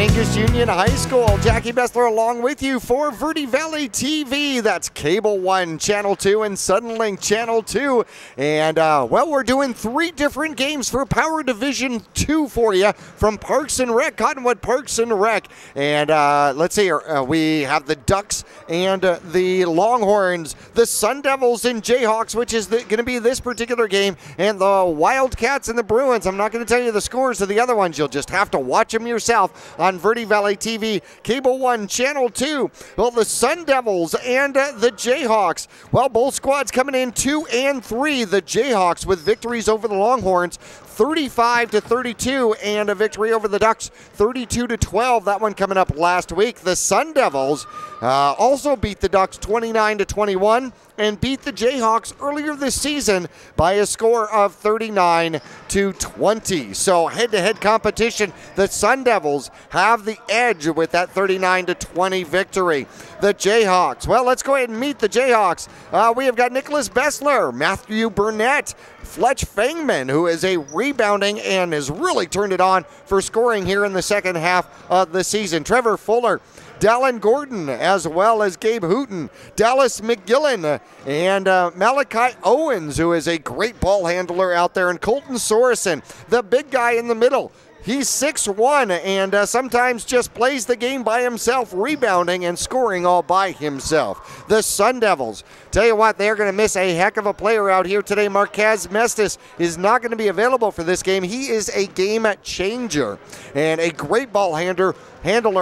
Mingus Union High School. Jackie Bessler along with you for Verde Valley TV. That's Cable 1, Channel 2, and Suddenlink Channel 2. And, well, we're doing 3 different games for Power Division 2 for you from Parks and Rec, Cottonwood Parks and Rec. And let's see here. We have the Ducks and the Longhorns, the Sun Devils and Jayhawks, which is going to be this particular game, and the Wildcats and the Bruins. I'm not going to tell you the scores of the other ones. You'll just have to watch them yourself on Verde Valley TV, Cable 1, Channel 2. Well, the Sun Devils and the Jayhawks. Well, both squads coming in 2 and 3. The Jayhawks with victories over the Longhorns, 35-32, and a victory over the Ducks, 32-12. That one coming up last week. The Sun Devils also beat the Ducks 29-21 and beat the Jayhawks earlier this season by a score of 39-20. So head-to-head competition, the Sun Devils have the edge with that 39-20 victory. The Jayhawks, well, let's go ahead and meet the Jayhawks. We have got Nicholas Bessler, Matthew Burnett, Fletch Fangman, who is a rebounding and has really turned it on for scoring here in the second half of the season. Trevor Fuller, Dallin Gordon, as well as Gabe Hooten, Dallas McGillen, and Malachi Owens, who is a great ball handler out there, and Colton Sorensen, the big guy in the middle. He's 6'1", and sometimes just plays the game by himself, rebounding and scoring all by himself. The Sun Devils, tell you what, they're going to miss a heck of a player out here today. Marquez Mestis is not going to be available for this game. He is a game changer and a great ball handler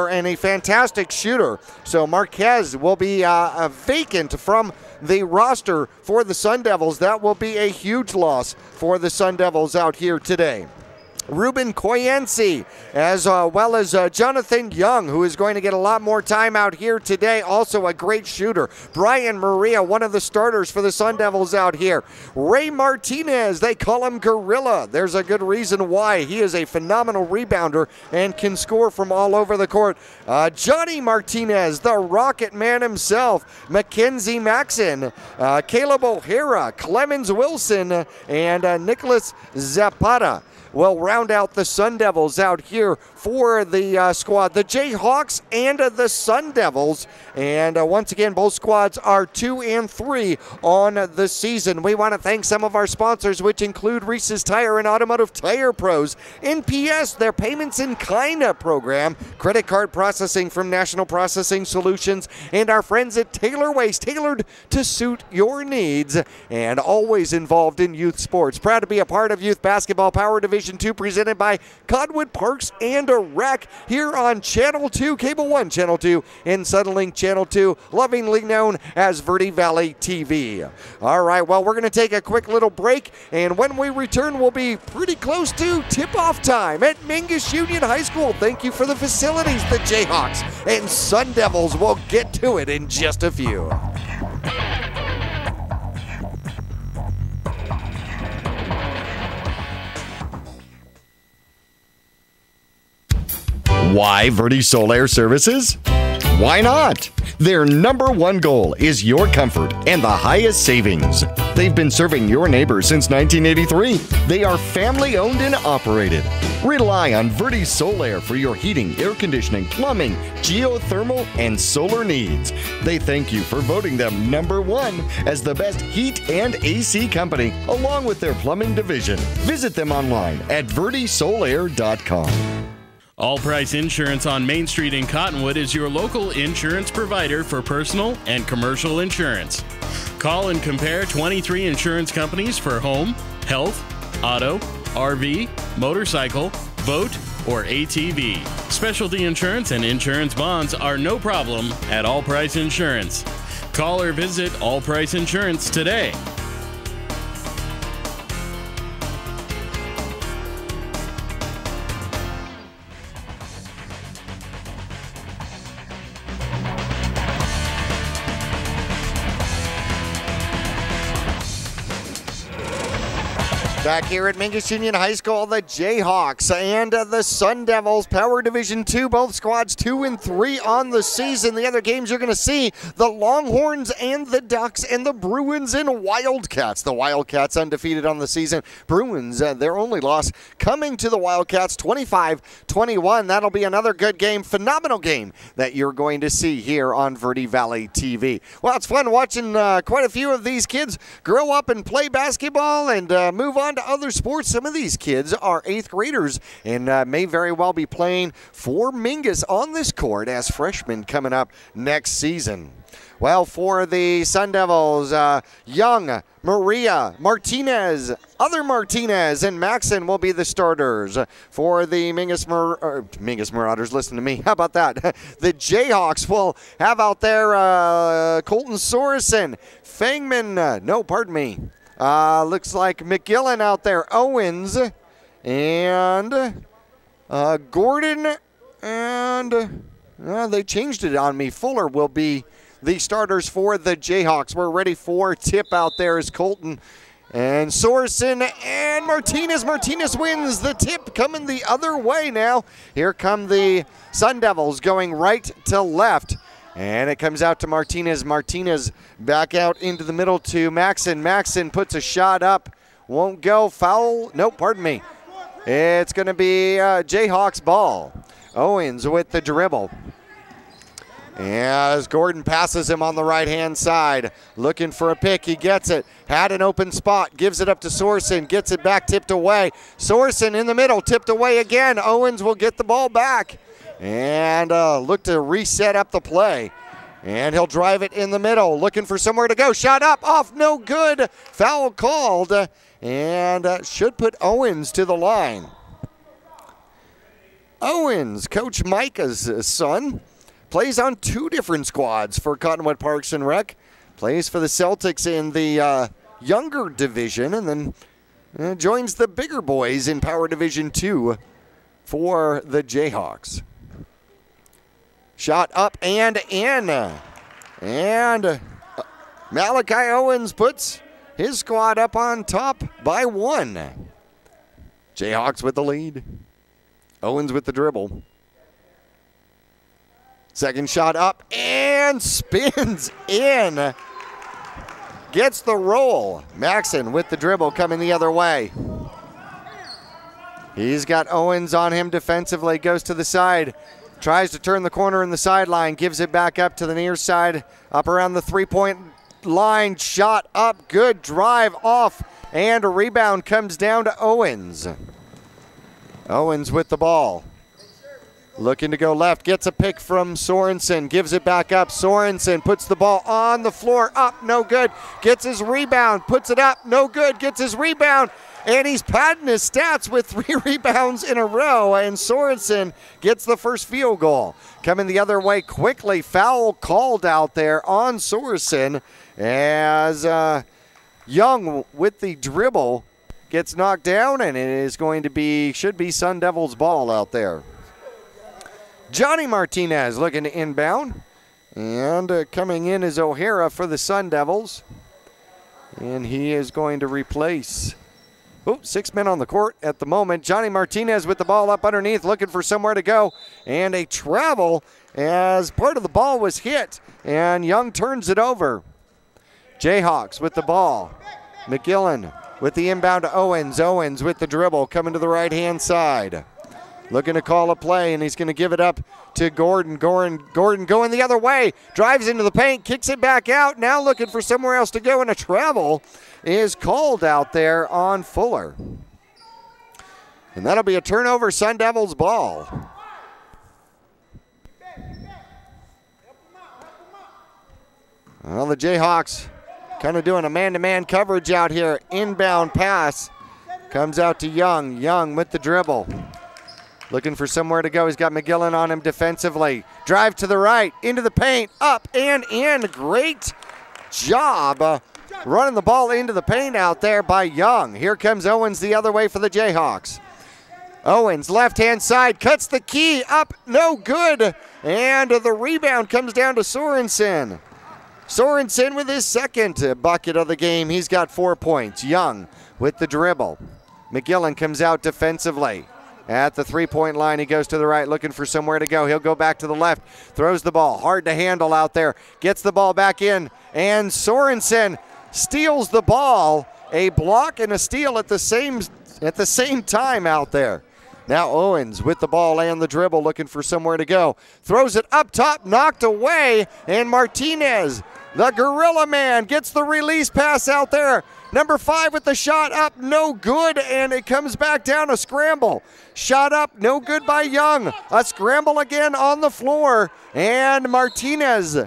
and a fantastic shooter. So Marquez will be vacant from the roster for the Sun Devils. That will be a huge loss for the Sun Devils out here today. Ruben Koyancy, as well as Jonathan Young, who is going to get a lot more time out here today. Also a great shooter. Brian Maria, one of the starters for the Sun Devils out here. Ray Martinez, they call him Gorilla. There's a good reason why. He is a phenomenal rebounder and can score from all over the court. Johnny Martinez, the Rocket Man himself. Mackenzie Maxon, Caleb O'Hara, Clemens Wilson, and Nicholas Zapata will round out the Sun Devils out here for the squad. The Jayhawks and the Sun Devils. And once again, both squads are 2 and 3 on the season. We want to thank some of our sponsors, which include Reese's Tire and Automotive Tire Pros, NPS, their Payments in Kind program, credit card processing from National Processing Solutions, and our friends at Taylor Waste, tailored to suit your needs, and always involved in youth sports. Proud to be a part of Youth Basketball Power Division 2, presented by Cottonwood Parks and Rec here on Channel 2, Cable 1, Channel 2, and Suddenlink Channel 2, lovingly known as Verde Valley TV. All right, well, we're going to take a quick little break, and when we return, we'll be pretty close to tip-off time at Mingus Union High School. Thank you for the facilities, the Jayhawks and Sun Devils. We'll get to it in just a few. Why Verde Solar Services? Why not? Their #1 goal is your comfort and the highest savings. They've been serving your neighbors since 1983. They are family-owned and operated. Rely on Verde Solar for your heating, air conditioning, plumbing, geothermal, and solar needs. They thank you for voting them #1 as the best heat and AC company, along with their plumbing division. Visit them online at verdesolar.com. All Price Insurance on Main Street in Cottonwood is your local insurance provider for personal and commercial insurance. Call and compare 23 insurance companies for home, health, auto, RV, motorcycle, boat, or ATV. Specialty insurance and insurance bonds are no problem at All Price Insurance. Call or visit All Price Insurance today. Back here at Mingus Union High School, the Jayhawks and the Sun Devils, Power Division 2, both squads 2-3 on the season. The other games you're going to see, the Longhorns and the Ducks and the Bruins and Wildcats. The Wildcats undefeated on the season. Bruins, their only loss coming to the Wildcats, 25-21. That'll be another good game, phenomenal game that you're going to see here on Verde Valley TV. Well, it's fun watching quite a few of these kids grow up and play basketball and move on to other sports. Some of these kids are 8th graders and may very well be playing for Mingus on this court as freshmen coming up next season. Well, for the Sun Devils, Young, Maria, Martinez, other Martinez, and Maxon will be the starters. For the Mingus Marauders, listen to me, how about that? The Jayhawks will have out there Colton Sorensen, Fangman, looks like McGillen out there, Owens, and Gordon, and they changed it on me. Fuller will be the starters for the Jayhawks. We're ready for tip out there as Colton and Sorensen and Martinez. Martinez wins the tip, coming the other way now. Here come the Sun Devils going right to left. And it comes out to Martinez. Martinez back out into the middle to Maxon. Maxon puts a shot up. Won't go. Foul. Nope, pardon me. It's going to be Jayhawks ball. Owens with the dribble. As Gordon passes him on the right-hand side. Looking for a pick. He gets it. Had an open spot. Gives it up to Sorensen. Gets it back, tipped away. Sorensen in the middle. Tipped away again. Owens will get the ball back. And look to reset up the play. And he'll drive it in the middle. Looking for somewhere to go. Shot up. Off. No good. Foul called. And should put Owens to the line. Owens, Coach Micah's son, plays on 2 different squads for Cottonwood Parks and Rec. Plays for the Celtics in the younger division and then joins the bigger boys in Power Division 2 for the Jayhawks. Shot up and in. And Malachi Owens puts his squad up on top by 1. Jayhawks with the lead. Owens with the dribble. Second shot up and spins in. Gets the roll. Maxon with the dribble coming the other way. He's got Owens on him defensively. Goes to the side. Tries to turn the corner in the sideline. Gives it back up to the near side. Up around the 3-point line. Shot up. Good drive off. And a rebound comes down to Owens. Owens with the ball. Looking to go left, gets a pick from Sorensen, gives it back up. Sorensen puts the ball on the floor, up, no good. Gets his rebound, puts it up, no good. Gets his rebound, and he's padding his stats with 3 rebounds in a row, and Sorensen gets the first field goal. Coming the other way quickly, foul called out there on Sorensen as Young with the dribble gets knocked down, and it is going to be, should be Sun Devils ball out there. Johnny Martinez looking to inbound. And coming in is O'Hara for the Sun Devils. And he is going to replace 6 men on the court at the moment. Johnny Martinez with the ball up underneath, looking for somewhere to go. And a travel as part of the ball was hit. And Young turns it over. Jayhawks with the ball. McGillen with the inbound to Owens. Owens with the dribble coming to the right-hand side. Looking to call a play, and he's going to give it up to Gordon. Gordon going the other way. Drives into the paint, kicks it back out. Now looking for somewhere else to go, and a travel is called out there on Fuller. And that'll be a turnover, Sun Devils ball. Well, the Jayhawks kind of doing a man-to-man coverage out here. Inbound pass comes out to Young. Young with the dribble. Looking for somewhere to go. He's got McGillen on him defensively. Drive to the right, into the paint, up and in. Great job running the ball into the paint out there by Young. Here comes Owens the other way for the Jayhawks. Owens, left-hand side, cuts the key, up, no good. And the rebound comes down to Sorensen. Sorensen with his second bucket of the game. He's got 4 points. Young with the dribble. McGillen comes out defensively. At the three-point line, he goes to the right, looking for somewhere to go. He'll go back to the left, throws the ball. Hard to handle out there. Gets the ball back in, and Sorensen steals the ball. A block and a steal at the same time out there. Now Owens with the ball and the dribble, looking for somewhere to go. Throws it up top, knocked away, and Martinez, the Gorilla Man, gets the release pass out there. Number 5 with the shot up, no good, and it comes back down, a scramble. Shot up, no good by Young. A scramble again on the floor, and Martinez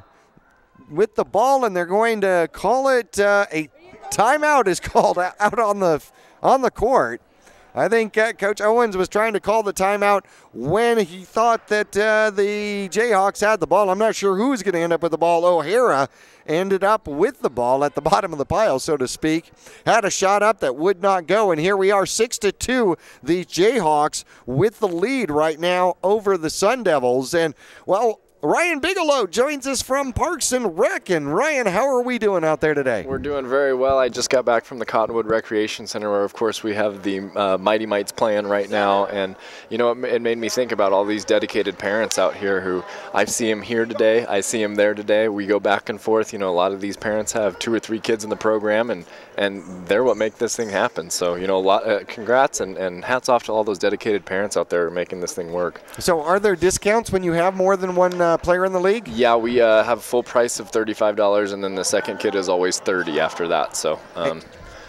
with the ball, and they're going to call it a timeout is called out on the court. I think Coach Owens was trying to call the timeout when he thought that the Jayhawks had the ball. I'm not sure who's going to end up with the ball. O'Hara ended up with the ball at the bottom of the pile, so to speak. Had a shot up that would not go, and here we are 6-2. The Jayhawks with the lead right now over the Sun Devils. And, well, Ryan Bigelow joins us from Parks and Rec. And Ryan, how are we doing out there today? We're doing very well. I just got back from the Cottonwood Recreation Center, where of course we have the Mighty Mites playing right now, and you know, it made me think about all these dedicated parents out here who I see them here today, I see them there today. We go back and forth. You know, a lot of these parents have 2 or 3 kids in the program, and they're what make this thing happen. So you know, congrats and hats off to all those dedicated parents out there making this thing work. So are there discounts when you have more than one player in the league? Yeah, we have a full price of $35, and then the second kid is always $30 after that. So,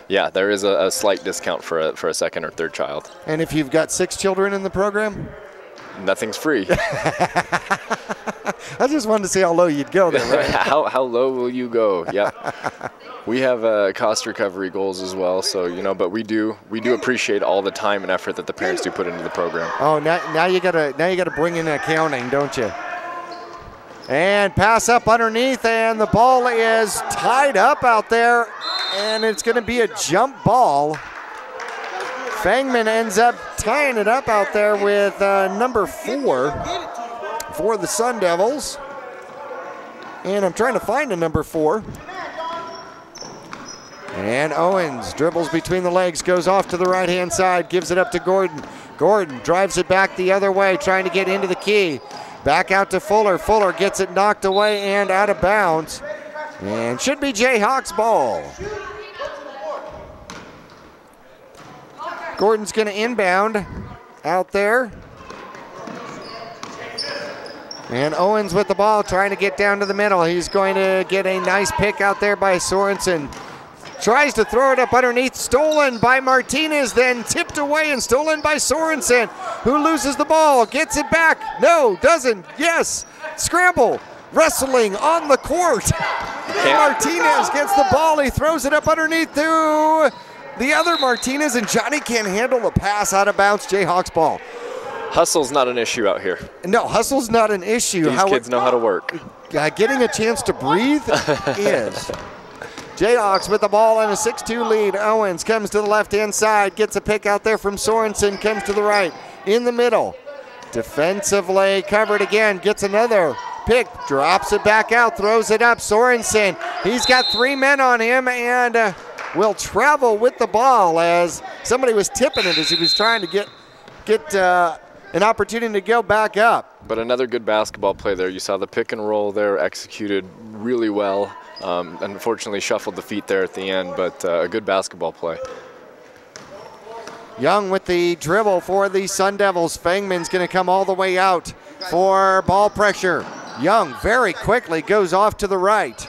yeah, there is a slight discount for a second or third child. And if you've got 6 children in the program? Nothing's free. I just wanted to see how low you'd go there, right? how low will you go? Yeah. We have cost recovery goals as well, so you know, but we do appreciate all the time and effort that the parents do put into the program. Oh, now you gotta bring in accounting, don't you? And pass up underneath, and the ball is tied up out there, and it's going to be a jump ball. Fangman ends up tying it up out there with number 4 for the Sun Devils. And I'm trying to find a number 4. And Owens dribbles between the legs, goes off to the right-hand side, gives it up to Gordon. Gordon drives it back the other way, trying to get into the key. Back out to Fuller. Fuller gets it knocked away and out of bounds. And should be Jayhawks ball. Gordon's going to inbound out there. And Owens with the ball, trying to get down to the middle. He's going to get a nice pick out there by Sorensen. Tries to throw it up underneath, stolen by Martinez, then tipped away and stolen by Sorensen, who loses the ball, gets it back. No, doesn't. Yes. Scramble. Wrestling on the court. Martinez gets the ball. He throws it up underneath to the other Martinez, and Johnny can't handle the pass, out of bounds. Jayhawks ball. Hustle's not an issue out here. No, hustle's not an issue. These kids know how to work. Getting a chance to breathe is. Jayhawks with the ball and a 6-2 lead. Owens comes to the left-hand side, gets a pick out there from Sorensen, comes to the right, in the middle. Defensively covered again, gets another pick, drops it back out, throws it up. Sorensen, he's got 3 men on him and will travel with the ball as somebody was tipping it as he was trying to get an opportunity to go back up. But another good basketball play there. You saw the pick and roll there executed really well. Unfortunately shuffled the feet there at the end, but a good basketball play. Young with the dribble for the Sun Devils. Fangman's going to come all the way out for ball pressure. Young very quickly goes off to the right.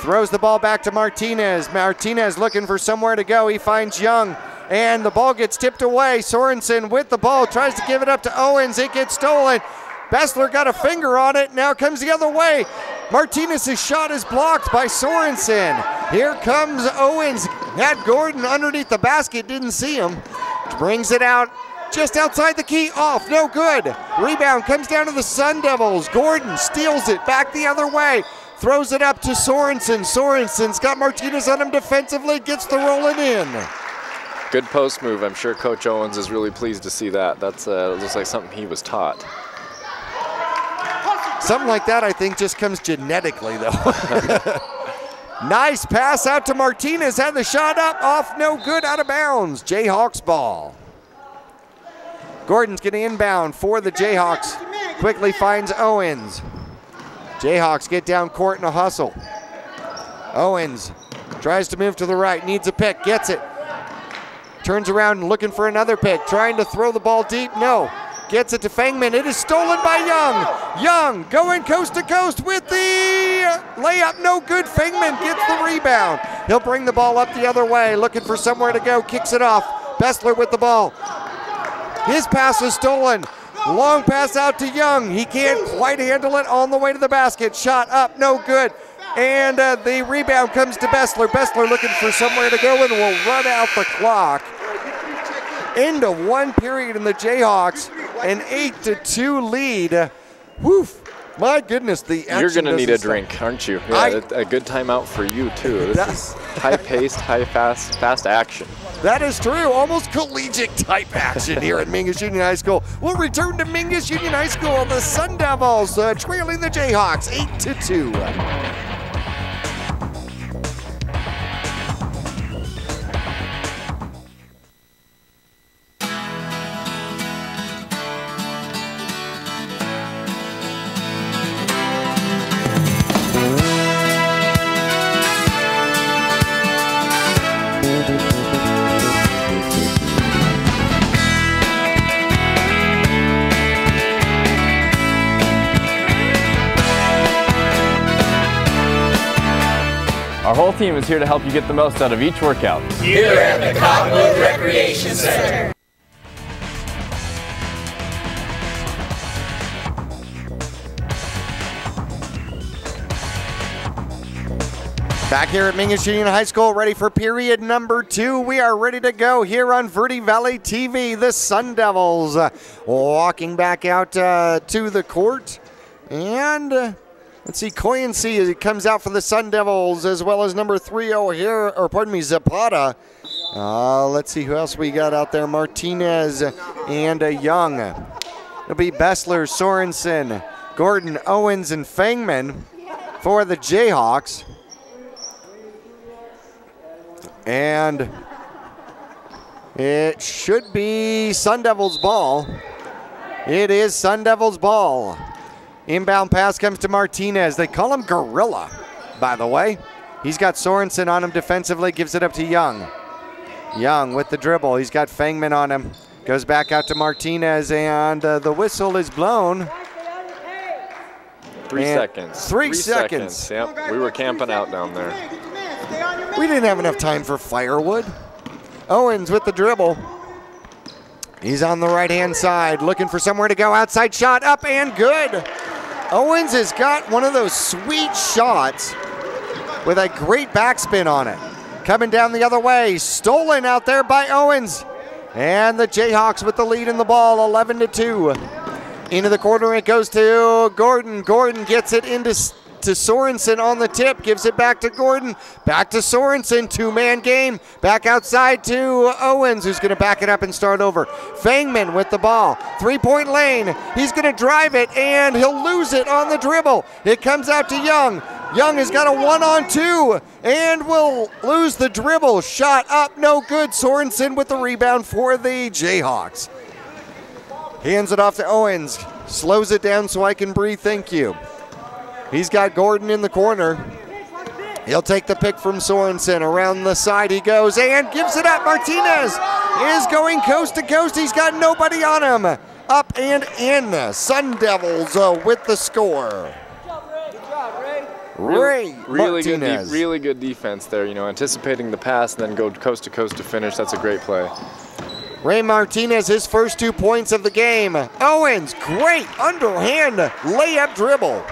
Throws the ball back to Martinez. Martinez looking for somewhere to go. He finds Young, and the ball gets tipped away. Sorensen with the ball, tries to give it up to Owens. It gets stolen. Bessler got a finger on it. Now comes the other way. Martinez's shot is blocked by Sorensen. Here comes Owens. Had Gordon underneath the basket, didn't see him. Brings it out just outside the key, off, no good. Rebound comes down to the Sun Devils. Gordon steals it back the other way. Throws it up to Sorensen. Sorensen's got Martinez on him defensively, gets the rolling in. Good post move. I'm sure Coach Owens is really pleased to see that. That's looks like something he was taught. Something like that, I think, just comes genetically, though. Nice pass out to Martinez. Had the shot up, off, no good, out of bounds. Jayhawks ball. Gordon's getting inbound for the Jayhawks. Quickly finds Owens. Jayhawks get down court in a hustle. Owens tries to move to the right, needs a pick, gets it. Turns around looking for another pick, trying to throw the ball deep, no. Gets it to Fangman, it is stolen by Young. Young going coast to coast with the layup, no good. Fangman gets the rebound. He'll bring the ball up the other way, looking for somewhere to go, kicks it off. Bessler with the ball. His pass is stolen. Long pass out to Young. He can't quite handle it on the way to the basket. Shot up, no good. And the rebound comes to Bessler. Bessler looking for somewhere to go and will run out the clock. Into one period in the Jayhawks, an 8-2 lead. Woof. My goodness, the action. You're going to need a drink, aren't you? Yeah, a good timeout for you, too. This is high-paced, fast action. That is true. Almost collegiate type action here at Mingus Union High School. We'll return to Mingus Union High School. The Sun Devils trailing the Jayhawks 8-2. Our whole team is here to help you get the most out of each workout. Here at the Cottonwood Recreation Center. Back here at Mingus Union High School, ready for period number 2. We are ready to go here on Verde Valley TV. The Sun Devils walking back out to the court. And let's see, Coyancy comes out for the Sun Devils, as well as number 3 O'Hare, or pardon me, Zapata. Let's see who else we got out there. Martinez and Young. It'll be Bessler, Sorensen, Gordon, Owens, and Fangman for the Jayhawks. And it should be Sun Devils ball. It is Sun Devils ball. Inbound pass comes to Martinez. They call him Gorilla, by the way. He's got Sorensen on him defensively, gives it up to Young. Young with the dribble. He's got Fangman on him. Goes back out to Martinez, and the whistle is blown. 3 seconds. 3 seconds. Yep, we were camping out down there. We didn't have enough time for firewood. Owens with the dribble. He's on the right-hand side, looking for somewhere to go. Outside shot, up and good. Owens has got one of those sweet shots with a great backspin on it. Coming down the other way, stolen out there by Owens. And the Jayhawks with the lead in the ball, 11-2. Into the corner it goes to Gordon. Gordon gets it into Sorensen on the tip, gives it back to Gordon, back to Sorensen, 2-man game, back outside to Owens, who's going to back it up and start over. Fangman with the ball, 3-point lane, he's going to drive it, and he'll lose it on the dribble. It comes out to Young. Young has got a 1-on-2, and will lose the dribble. Shot up, no good. Sorensen with the rebound for the Jayhawks. Hands it off to Owens, slows it down so I can breathe, thank you. He's got Gordon in the corner. He'll take the pick from Sorensen. Around the side he goes and gives it up. Martinez is going coast to coast. He's got nobody on him. Up and in. Sun Devils with the score. Ray Martinez. Really good defense there. You know, anticipating the pass and then go coast to coast to finish. That's a great play. Ray Martinez, his first 2 points of the game. Owens, great underhand layup dribble.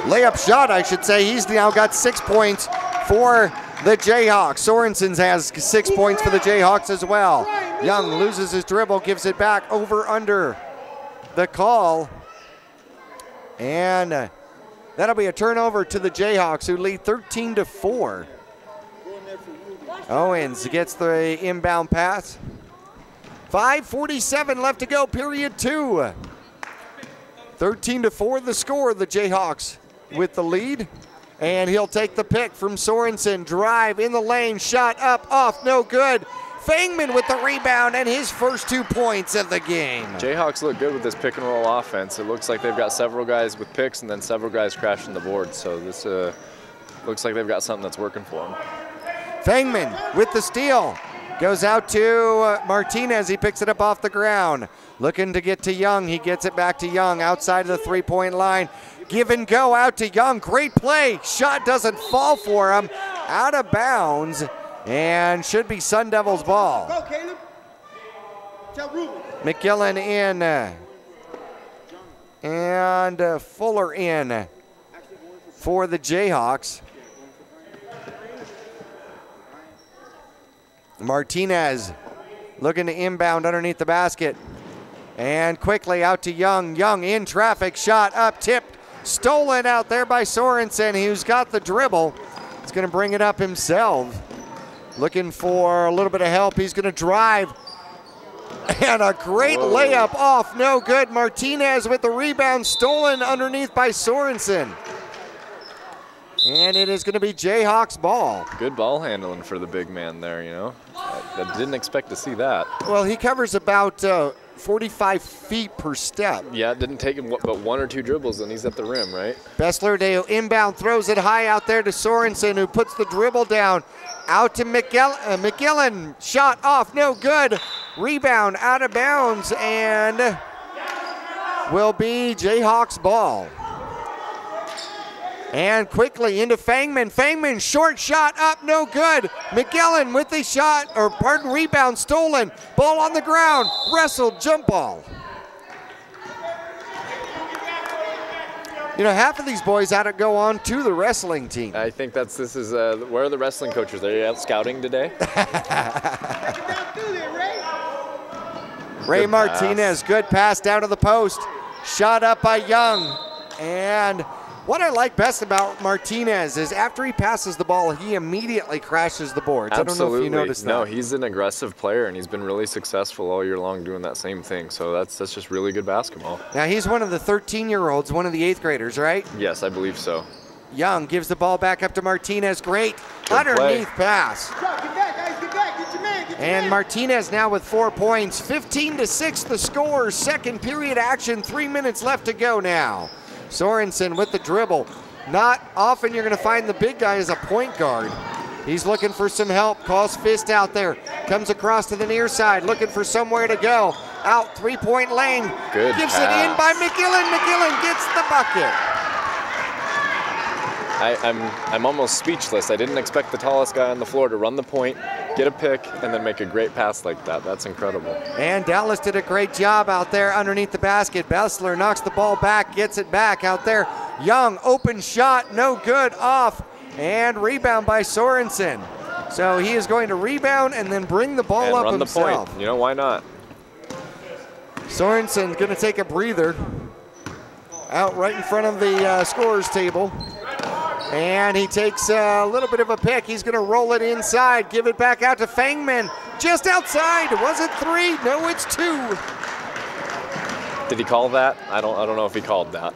Layup shot, I should say. He's now got 6 points for the Jayhawks. Sorensen has 6 points for the Jayhawks as well. Young loses his dribble, gives it back over under the call. And that'll be a turnover to the Jayhawks, who lead 13-4. Owens gets the inbound pass. 5:47 left to go, period 2. 13-4 the score, the Jayhawks with the lead. And he'll take the pick from Sorensen. Drive in the lane, shot up, off, no good. Fangman with the rebound and his first 2 points of the game. Jayhawks look good with this pick and roll offense. It looks like they've got several guys with picks and then several guys crashing the board. So this looks like they've got something that's working for them. Fangman with the steal. Goes out to Martinez. He picks it up off the ground. Looking to get to Young. He gets it back to Young outside of the three-point line. Give and go out to Young. Great play. Shot doesn't fall for him. Out of bounds. And should be Sun Devils ball. Go, Caleb. Tell Ruben. McGillen in. And Fuller in for the Jayhawks. Martinez looking to inbound underneath the basket. And quickly out to Young. Young in traffic. Shot up, tipped. Stolen out there by Sorensen, who's got the dribble. He's going to bring it up himself. Looking for a little bit of help. He's going to drive. And a great layup off. No good. Martinez with the rebound. Stolen underneath by Sorensen. And it is going to be Jayhawks ball. Good ball handling for the big man there, you know. I didn't expect to see that. Well, he covers about 45 feet per step. Yeah, it didn't take him but 1 or 2 dribbles and he's at the rim, right? Bessler Dale inbound, throws it high out there to Sorensen, who puts the dribble down. Out to McGillen, shot off, no good. Rebound out of bounds and will be Jayhawks ball. And quickly into Fangman. Fangman, short shot up, no good. McGillen with the shot, rebound stolen. Ball on the ground, wrestled, jump ball. You know, half of these boys ought to go on to the wrestling team. I think this is, where are the wrestling coaches? Are they out scouting today? Ray Martinez, good pass down to the post. Shot up by Young. And what I like best about Martinez is after he passes the ball, he immediately crashes the boards. Absolutely. I don't know if you noticed that. No, he's an aggressive player, and he's been really successful all year long doing that same thing. So that's just really good basketball. Now, he's one of the 13-year-olds, one of the 8th graders, right? Yes, I believe so. Young gives the ball back up to Martinez. Great Good underneath play. pass. Get back, guys. Get back. Get your man. Get your And man. Martinez now with 4 points. 15-6 the score. Second period action. 3 minutes left to go now. Sorensen with the dribble. Not often you're going to find the big guy as a point guard. He's looking for some help. Calls fist out there. Comes across to the near side. Looking for somewhere to go. Out 3-point lane. Good Gives pass. it in by McGillen. McGillen gets the bucket. I'm almost speechless. I didn't expect the tallest guy on the floor to run the point, get a pick, and then make a great pass like that. That's incredible. And Dallas did a great job out there underneath the basket. Bessler knocks the ball back, gets it back out there. Young, open shot, no good, off, and rebound by Sorensen. So he is going to rebound and then bring the ball and up run himself. the point. You know, why not? Sorensen's going to take a breather out right in front of the scorer's table. And he takes a little bit of a pick. He's going to roll it inside, give it back out to Fangman. Just outside. Was it 3? No, it's 2. Did he call that? I don't know if he called that.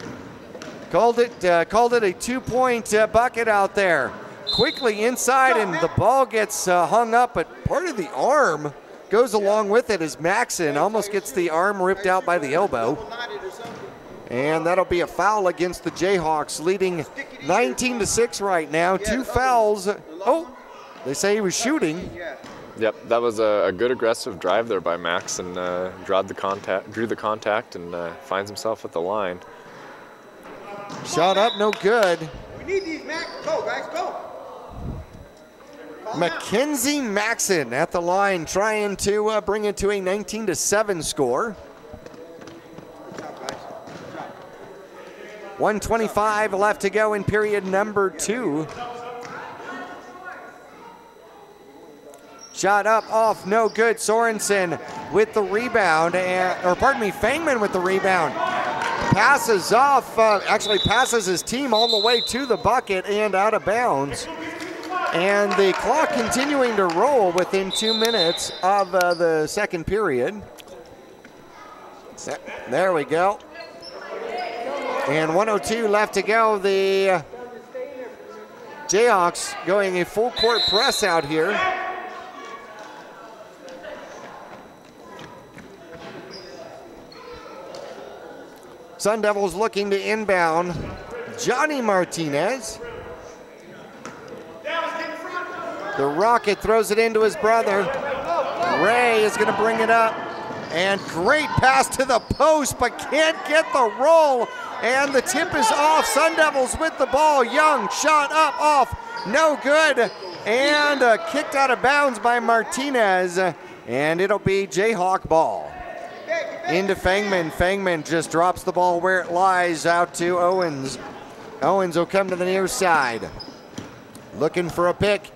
Called it a 2-point bucket out there. Quickly inside, and the ball gets hung up, but part of the arm goes along with it as Maxson almost gets the arm ripped out by the elbow. And that'll be a foul against the Jayhawks, leading 19-6 right now. 2 fouls. Oh, they say he was shooting. Yep, that was a good aggressive drive there by Max, and drew the contact, and finds himself at the line. Shot up, no good. We need these, Mac. Go, guys, go. Mackenzie Maxson at the line, trying to bring it to a 19-7 score. 1:25 left to go in period number 2. Shot up, off, no good. Sorensen with the rebound, Fangman with the rebound. Passes off, actually passes his team all the way to the bucket and out of bounds. And the clock continuing to roll within 2 minutes of the second period. There we go. And 1:02 left to go. The Jayhawks going a full court press out here. Sun Devils looking to inbound. Johnny Martinez. The Rocket throws it into his brother. Ray is going to bring it up. And great pass to the post, but can't get the roll. And the tip is off. Sun Devils with the ball. Young shot up, off, no good. And kicked out of bounds by Martinez. And it'll be Jayhawk ball. Into Fangman. Fangman just drops the ball where it lies out to Owens. Owens will come to the near side. Looking for a pick.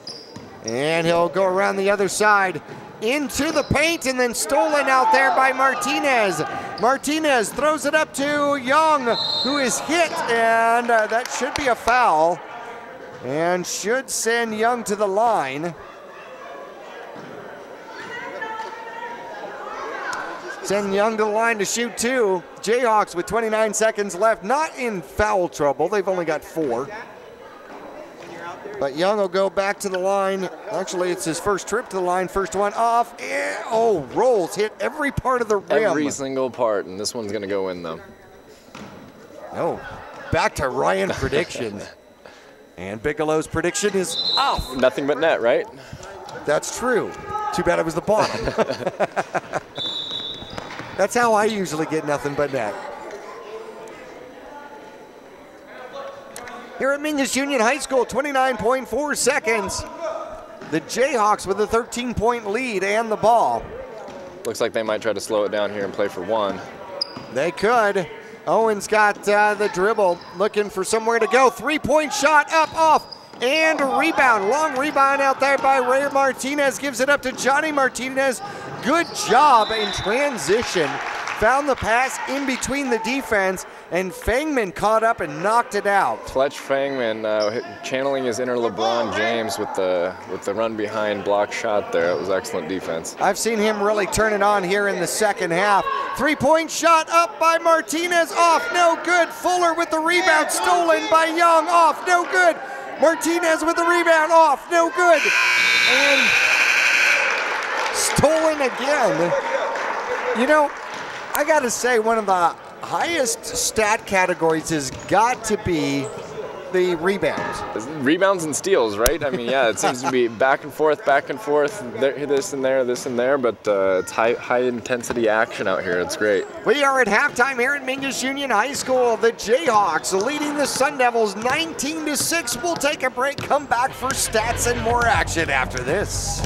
And he'll go around the other side into the paint and then stolen out there by Martinez. Martinez throws it up to Young, who is hit, and that should be a foul and should send Young to the line. Send Young to the line to shoot two. Jayhawks with 29 seconds left, not in foul trouble. They've only got 4. But Young will go back to the line. Actually, it's his first trip to the line. First one off. Oh, rolls, hit every part of the rim. Every single part, and this one's going to go in, though. Oh, back to Ryan predictions. And Bigelow's prediction is off. Nothing but net, right? That's true. Too bad it was the bottom. That's how I usually get nothing but net. Here at Mingus Union High School, 29.4 seconds. The Jayhawks with a 13-point lead and the ball. Looks like they might try to slow it down here and play for 1. They could. Owens got the dribble, looking for somewhere to go. 3-point shot up, off, and a rebound. Long rebound out there by Ray Martinez. Gives it up to Johnny Martinez. Good job in transition. Found the pass in between the defense, and Fangman caught up and knocked it out. Fletch Fangman channeling his inner LeBron James with the run behind block shot there. It was excellent defense. I've seen him really turn it on here in the second half. 3-point shot up by Martinez, off, no good. Fuller with the rebound, stolen by Young, off, no good. Martinez with the rebound, off, no good. And stolen again. You know, I gotta say, one of the highest stat categories has got to be the rebounds. Rebounds and steals, right? I mean, yeah, it seems to be back and forth, this and there, but it's high intensity action out here. It's great. We are at halftime here at Mingus Union High School. The Jayhawks leading the Sun Devils 19-6. We'll take a break, come back for stats and more action after this.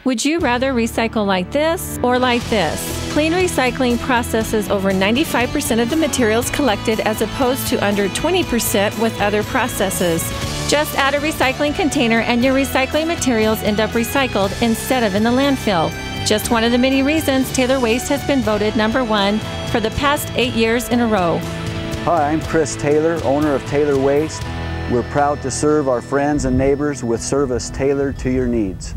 Would you rather recycle like this or like this? Clean Recycling processes over 95% of the materials collected as opposed to under 20% with other processes. Just add a recycling container and your recycling materials end up recycled instead of in the landfill. Just one of the many reasons Taylor Waste has been voted #1 for the past 8 years in a row. Hi, I'm Chris Taylor, owner of Taylor Waste. We're proud to serve our friends and neighbors with service tailored to your needs.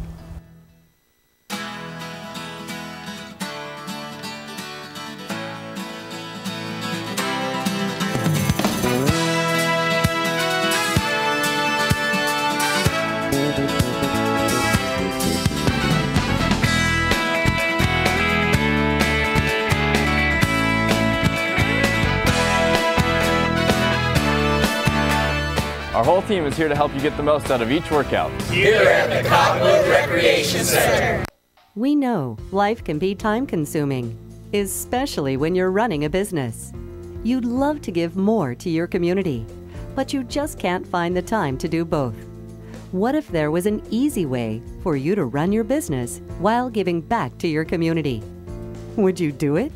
Our whole team is here to help you get the most out of each workout. Here at the Cottonwood Recreation Center. We know life can be time-consuming, especially when you're running a business. You'd love to give more to your community, but you just can't find the time to do both. What if there was an easy way for you to run your business while giving back to your community? Would you do it?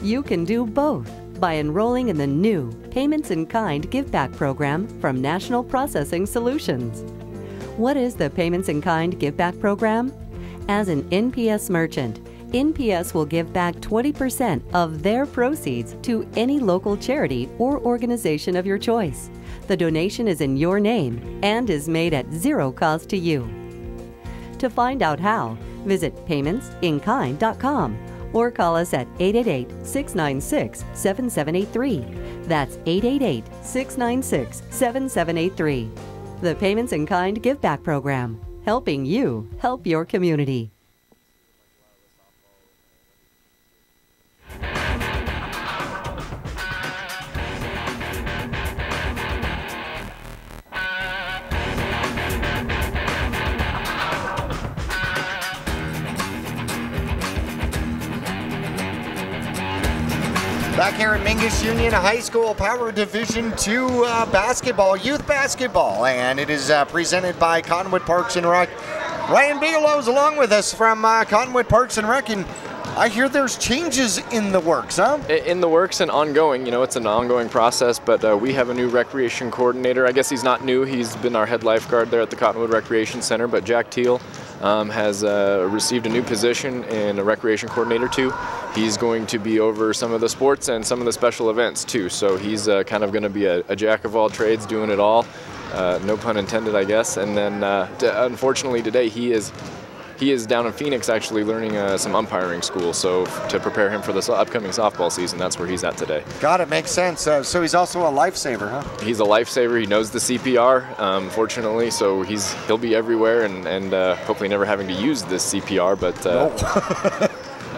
You can do both by enrolling in the new Payments in Kind Give Back program from National Processing Solutions. What is the Payments in Kind Give Back program? As an NPS merchant, NPS will give back 20% of their proceeds to any local charity or organization of your choice. The donation is in your name and is made at zero cost to you. To find out how, visit paymentsinkind.com or call us at 888-696-7783. That's 888-696-7783. The Payments in Kind Give Back Program, helping you help your community. Back here at Mingus Union High School, Power Division II basketball, youth basketball, and it is presented by Cottonwood Parks and Rec. Ryan Bigelow's along with us from Cottonwood Parks and Rec, and I hear there's changes in the works, huh? In the works and ongoing. You know, it's an ongoing process, but we have a new recreation coordinator. I guess he's not new. He's been our head lifeguard there at the Cottonwood Recreation Center, but Jack Teal has received a new position in a recreation coordinator too. He's going to be over some of the sports and some of the special events too. So he's kind of going to be a jack of all trades, doing it all. No pun intended, I guess. And then unfortunately today he is down in Phoenix actually learning some umpiring school. So to prepare him for the upcoming softball season, that's where he's at today. Got it, makes sense. So he's also a lifesaver, huh? He's a lifesaver. He knows the CPR, fortunately, so he'll be everywhere and hopefully never having to use this CPR. But no.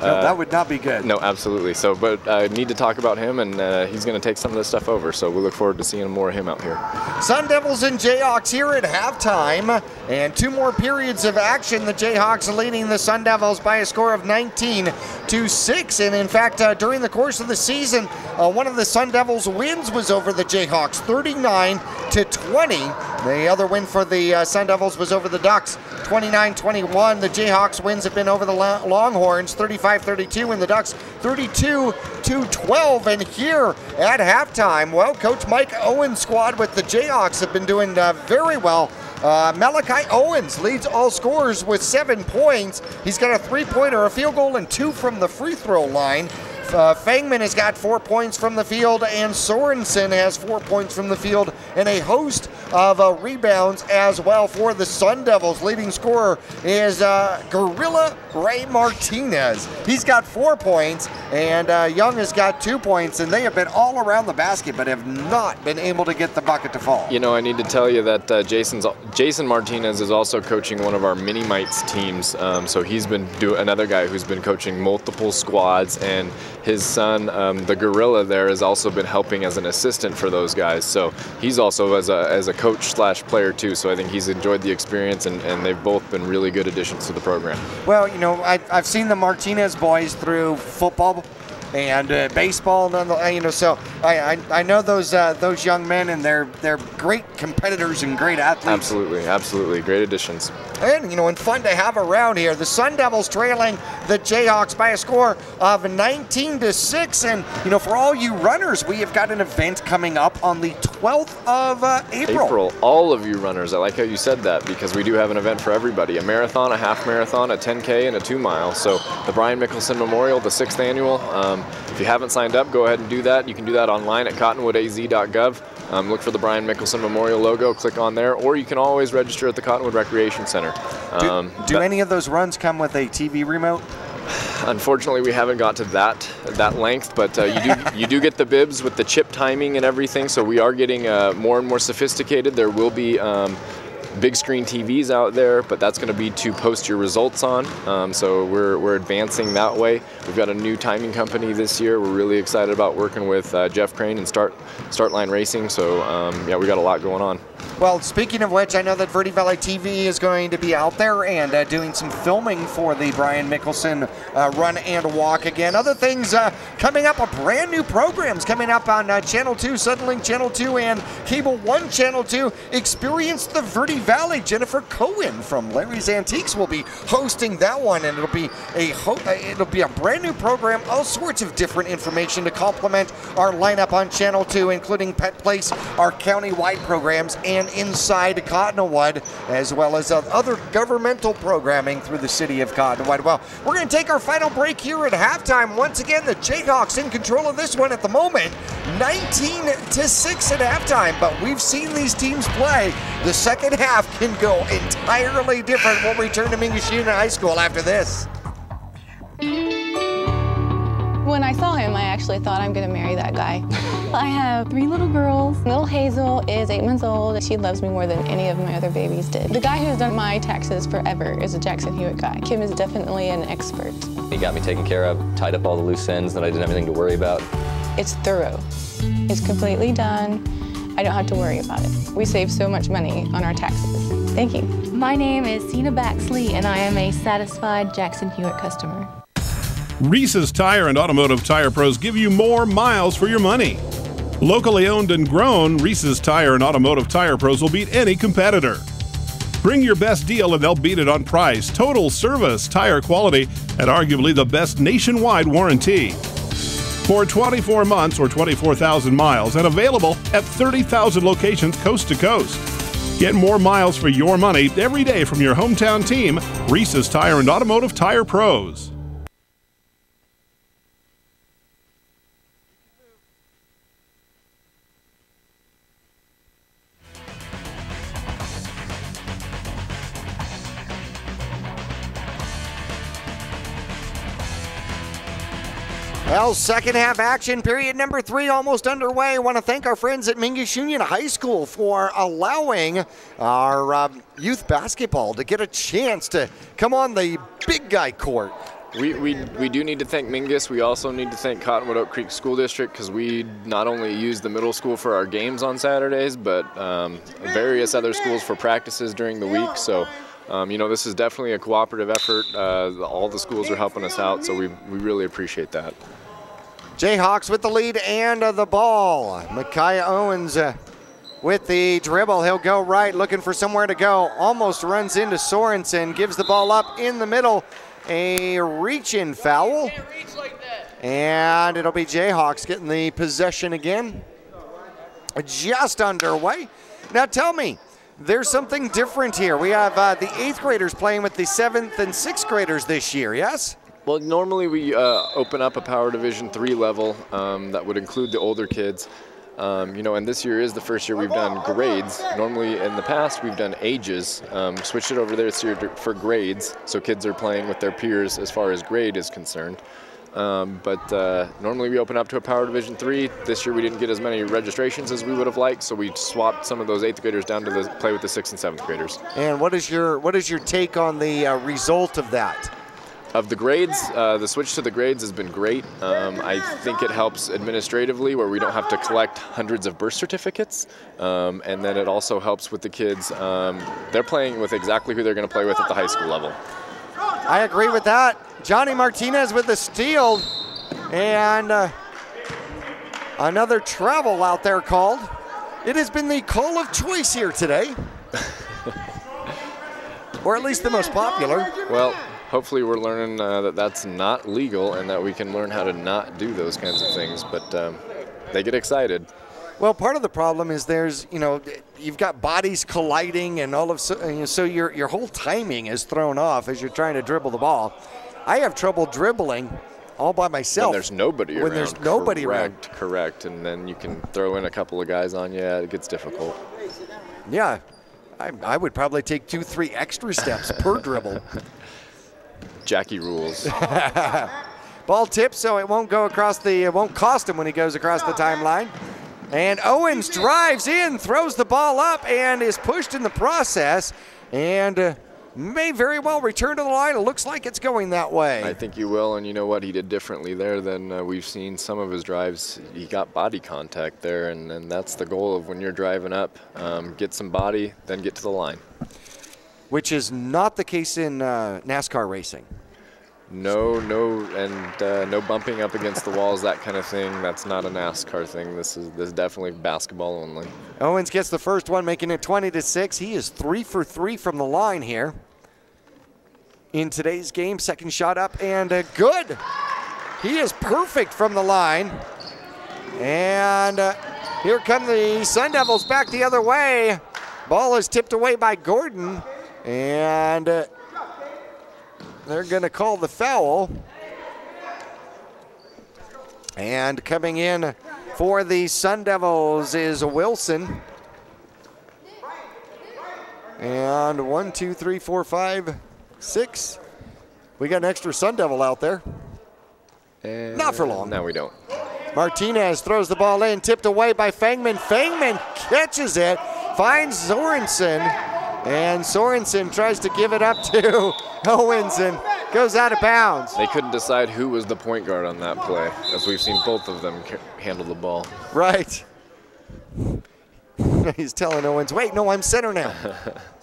No, that would not be good. No, absolutely. So, but I need to talk about him, and he's going to take some of this stuff over. So we look forward to seeing more of him out here. Sun Devils and Jayhawks here at halftime, and 2 more periods of action. The Jayhawks leading the Sun Devils by a score of 19-6. And in fact, during the course of the season, one of the Sun Devils' wins was over the Jayhawks, 39-20. The other win for the Sun Devils was over the Ducks, 29-21. The Jayhawks wins have been over the Longhorns, 35-32, and the Ducks 32-12. And here at halftime, well, Coach Mike Owens' squad with the Jayhawks have been doing very well. Malachi Owens leads all scorers with 7 points. He's got a 3-pointer, a field goal, and 2 from the free throw line. Fangman has got 4 points from the field, and Sorensen has 4 points from the field, and a host of rebounds as well for the Sun Devils. Leading scorer is Gorilla Ray Martinez. He's got 4 points, and Young has got 2 points, and they have been all around the basket but have not been able to get the bucket to fall. You know, I need to tell you that Jason Martinez is also coaching one of our Mini Mites teams. So he's been another guy who's been coaching multiple squads, and his son, the Gorilla there, has also been helping as an assistant for those guys. So he's also as a coach / player too. So I think he's enjoyed the experience, and they've both been really good additions to the program. Well, you know, I've seen the Martinez boys through football and baseball, you know, so I know those young men, and they're great competitors and great athletes. Absolutely, absolutely, great additions. And, you know, and fun to have around here. The Sun Devils trailing the Jayhawks by a score of 19-6. And, you know, for all you runners, we have got an event coming up on the 12th of April. All of you runners. I like how you said that, because we do have an event for everybody. A marathon, a half marathon, a 10K, and a 2-mile. So the Brian Mickelson Memorial, the 6th annual. If you haven't signed up, go ahead and do that. You can do that online at cottonwoodaz.gov. Look for the Brian Mickelson Memorial logo, click on there, or you can always register at the Cottonwood Recreation Center. Do any of those runs come with a TV remote? Unfortunately, we haven't got to that length, but you do get the bibs with the chip timing and everything, so we are getting more and more sophisticated. There will be big screen TVs out there, but that's going to be to post your results on. So we're advancing that way. We've got a new timing company this year. We're really excited about working with Jeff Crane and Startline Racing. So yeah, we got a lot going on. Well, speaking of which, I know that Verde Valley TV is going to be out there and doing some filming for the Brian Mickelson run and walk again. Other things coming up, brand new programs coming up on Channel 2, Suddenlink Channel 2, and Cable 1 Channel 2. Experience the Verde Valley. Jennifer Cohen from Larry's Antiques will be hosting that one, and it'll be a brand new program, all sorts of different information to complement our lineup on Channel 2, including Pet Place, our county-wide programs, and Inside Cottonwood, as well as other governmental programming through the city of Cottonwood. Well, we're going to take our final break here at halftime. Once again, the Jayhawks in control of this one at the moment, 19-6 at halftime, but we've seen these teams play. The second half can go entirely different. We'll return to Mingus Union High School after this. When I saw him, I actually thought I'm gonna marry that guy. I have 3 little girls. Little Hazel is 8 months old. She loves me more than any of my other babies did. The guy who's done my taxes forever is a Jackson Hewitt guy. Kim is definitely an expert. He got me taken care of, tied up all the loose ends, and I didn't have anything to worry about. It's thorough. It's completely done. I don't have to worry about it. We save so much money on our taxes. Thank you. My name is Sina Baxley, and I am a satisfied Jackson Hewitt customer. Reese's Tire and Automotive Tire Pros give you more miles for your money. Locally owned and grown, Reese's Tire and Automotive Tire Pros will beat any competitor. Bring your best deal and they'll beat it on price, total service, tire quality, and arguably the best nationwide warranty. For 24 months or 24,000 miles and available at 30,000 locations coast to coast. Get more miles for your money every day from your hometown team, Reese's Tire and Automotive Tire Pros. Well, second half action, period number 3 almost underway. I want to thank our friends at Mingus Union High School for allowing our youth basketball to get a chance to come on the big guy court. We do need to thank Mingus. We also need to thank Cottonwood Oak Creek School District because we not only use the middle school for our games on Saturdays, but various other schools for practices during the week. So, you know, this is definitely a cooperative effort. All the schools are helping us out, so we really appreciate that. Jayhawks with the lead and the ball. Micaiah Owens with the dribble. He'll go right, looking for somewhere to go. Almost runs into Sorensen, gives the ball up in the middle. A reach-in foul. And it'll be Jayhawks getting the possession again. Just underway. Now tell me, there's something different here. We have the 8th graders playing with the 7th and 6th graders this year, yes? Well, normally we open up a Power Division 3 level that would include the older kids. You know, and this year is the first year we've done grades. Normally in the past we've done ages. Switched it over this year for grades, so kids are playing with their peers as far as grade is concerned. But normally we open up to a Power Division 3. This year we didn't get as many registrations as we would have liked, so we swapped some of those 8th graders down to play with the 6th and 7th graders. And what is your take on the result of that? Of the grades, the switch to the grades has been great. I think it helps administratively where we don't have to collect hundreds of birth certificates. And then it also helps with the kids. They're playing with exactly who they're going to play with at the high school level. I agree with that. Johnny Martinez with the steal. And another travel out there called. It has been the call of choice here today. Or at least the most popular. Well, hopefully we're learning that that's not legal and that we can learn how to not do those kinds of things, but they get excited. Well, part of the problem is there's, you know, you've got bodies colliding and all of so your whole timing is thrown off as you're trying to dribble the ball. I have trouble dribbling all by myself. When there's nobody around. When there's nobody around. Correct, and then you can throw in a couple of guys on you. It gets difficult. Yeah, I would probably take 2-3 extra steps per dribble. Jackie rules. Ball tipped, so it won't go across it won't cost him when he goes across the timeline. And Owens drives in, throws the ball up, and is pushed in the process, and may very well return to the line. It looks like it's going that way. I think you will, and you know what? He did differently there than we've seen some of his drives. He got body contact there, and that's the goal of when you're driving up. Get some body, then get to the line. Which is not the case in NASCAR racing. No, and no bumping up against the walls, that kind of thing. That's not a NASCAR thing. This is definitely basketball only. Owens gets the first one, making it 20-6. He is 3 for 3 from the line here in today's game. Second shot up and good. He is perfect from the line. And here come the Sun Devils back the other way. Ball is tipped away by Gordon, and they're going to call the foul. And coming in for the Sun Devils is Wilson. And 1, 2, 3, 4, 5, 6. We got an extra Sun Devil out there. And not for long. No, we don't. Martinez throws the ball in, tipped away by Fangman. Fangman catches it, finds Sorensen, and Sorensen tries to give it up to Owens and goes out of bounds. They couldn't decide who was the point guard on that play, as we've seen both of them handle the ball. Right. He's telling Owens, wait, no, I'm center now.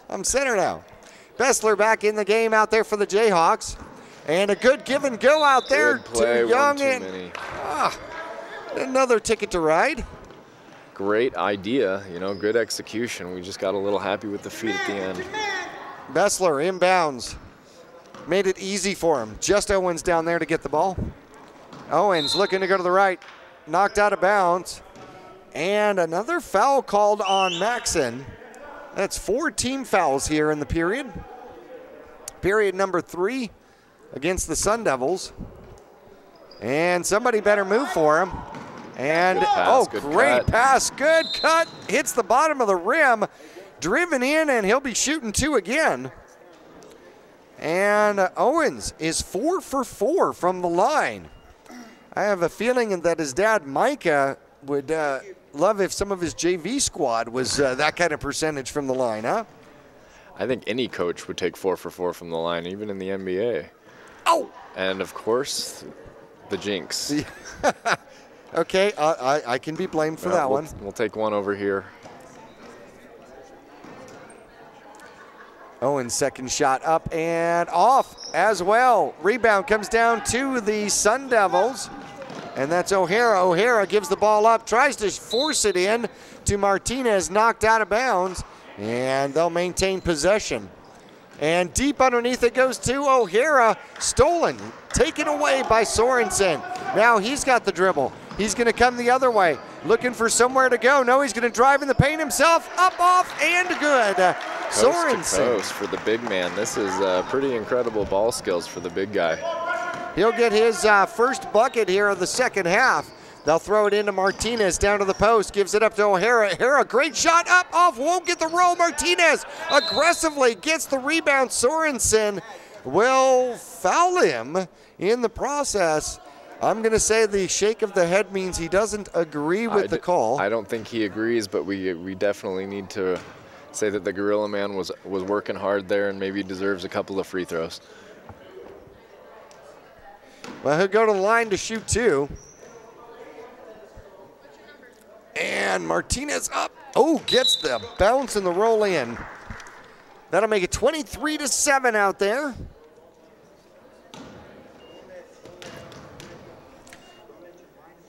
I'm center now. Bessler back in the game out there for the Jayhawks. And a good give and go out there Good play, to Young. one too many. Another ticket to ride. Great idea, you know, good execution. We just got a little happy with the feet at the end. Bessler inbounds. Made it easy for him. Just Owens down there to get the ball. Owens looking to go to the right. Knocked out of bounds. And another foul called on Maxson. That's 4 team fouls here in the period. Period number 3 against the Sun Devils. And somebody better move for him. And, great pass, good cut. Hits the bottom of the rim. Driven in, and he'll be shooting 2 again. And Owens is 4 for 4 from the line. I have a feeling that his dad, Micah, would love if some of his JV squad was that kind of percentage from the line, huh? I think any coach would take 4 for 4 from the line, even in the NBA. Oh! And, of course, the jinx. Okay, I can be blamed for that one. We'll take one over here. Owens' second shot up and off as well. Rebound comes down to the Sun Devils, and that's O'Hara. O'Hara gives the ball up, tries to force it in to Martinez, knocked out of bounds, and they'll maintain possession. And deep underneath it goes to O'Hara, stolen, taken away by Sorensen. Now he's got the dribble. He's going to come the other way, looking for somewhere to go. No, he's going to drive in the paint himself, up, off, and good. Sorensen. Coast to coast for the big man. This is pretty incredible ball skills for the big guy. He'll get his first bucket here of the second half. They'll throw it into Martinez down to the post, gives it up to O'Hara. O'Hara, great shot, up, off, won't get the roll. Martinez aggressively gets the rebound. Sorensen will foul him in the process. I'm going to say the shake of the head means he doesn't agree with the call. I don't think he agrees, but we definitely need to say that the Gorilla Man was working hard there and maybe deserves a couple of free throws. Well, he'll go to the line to shoot 2. And Martinez up. Oh, gets the bounce and the roll in. That'll make it 23-7 out there.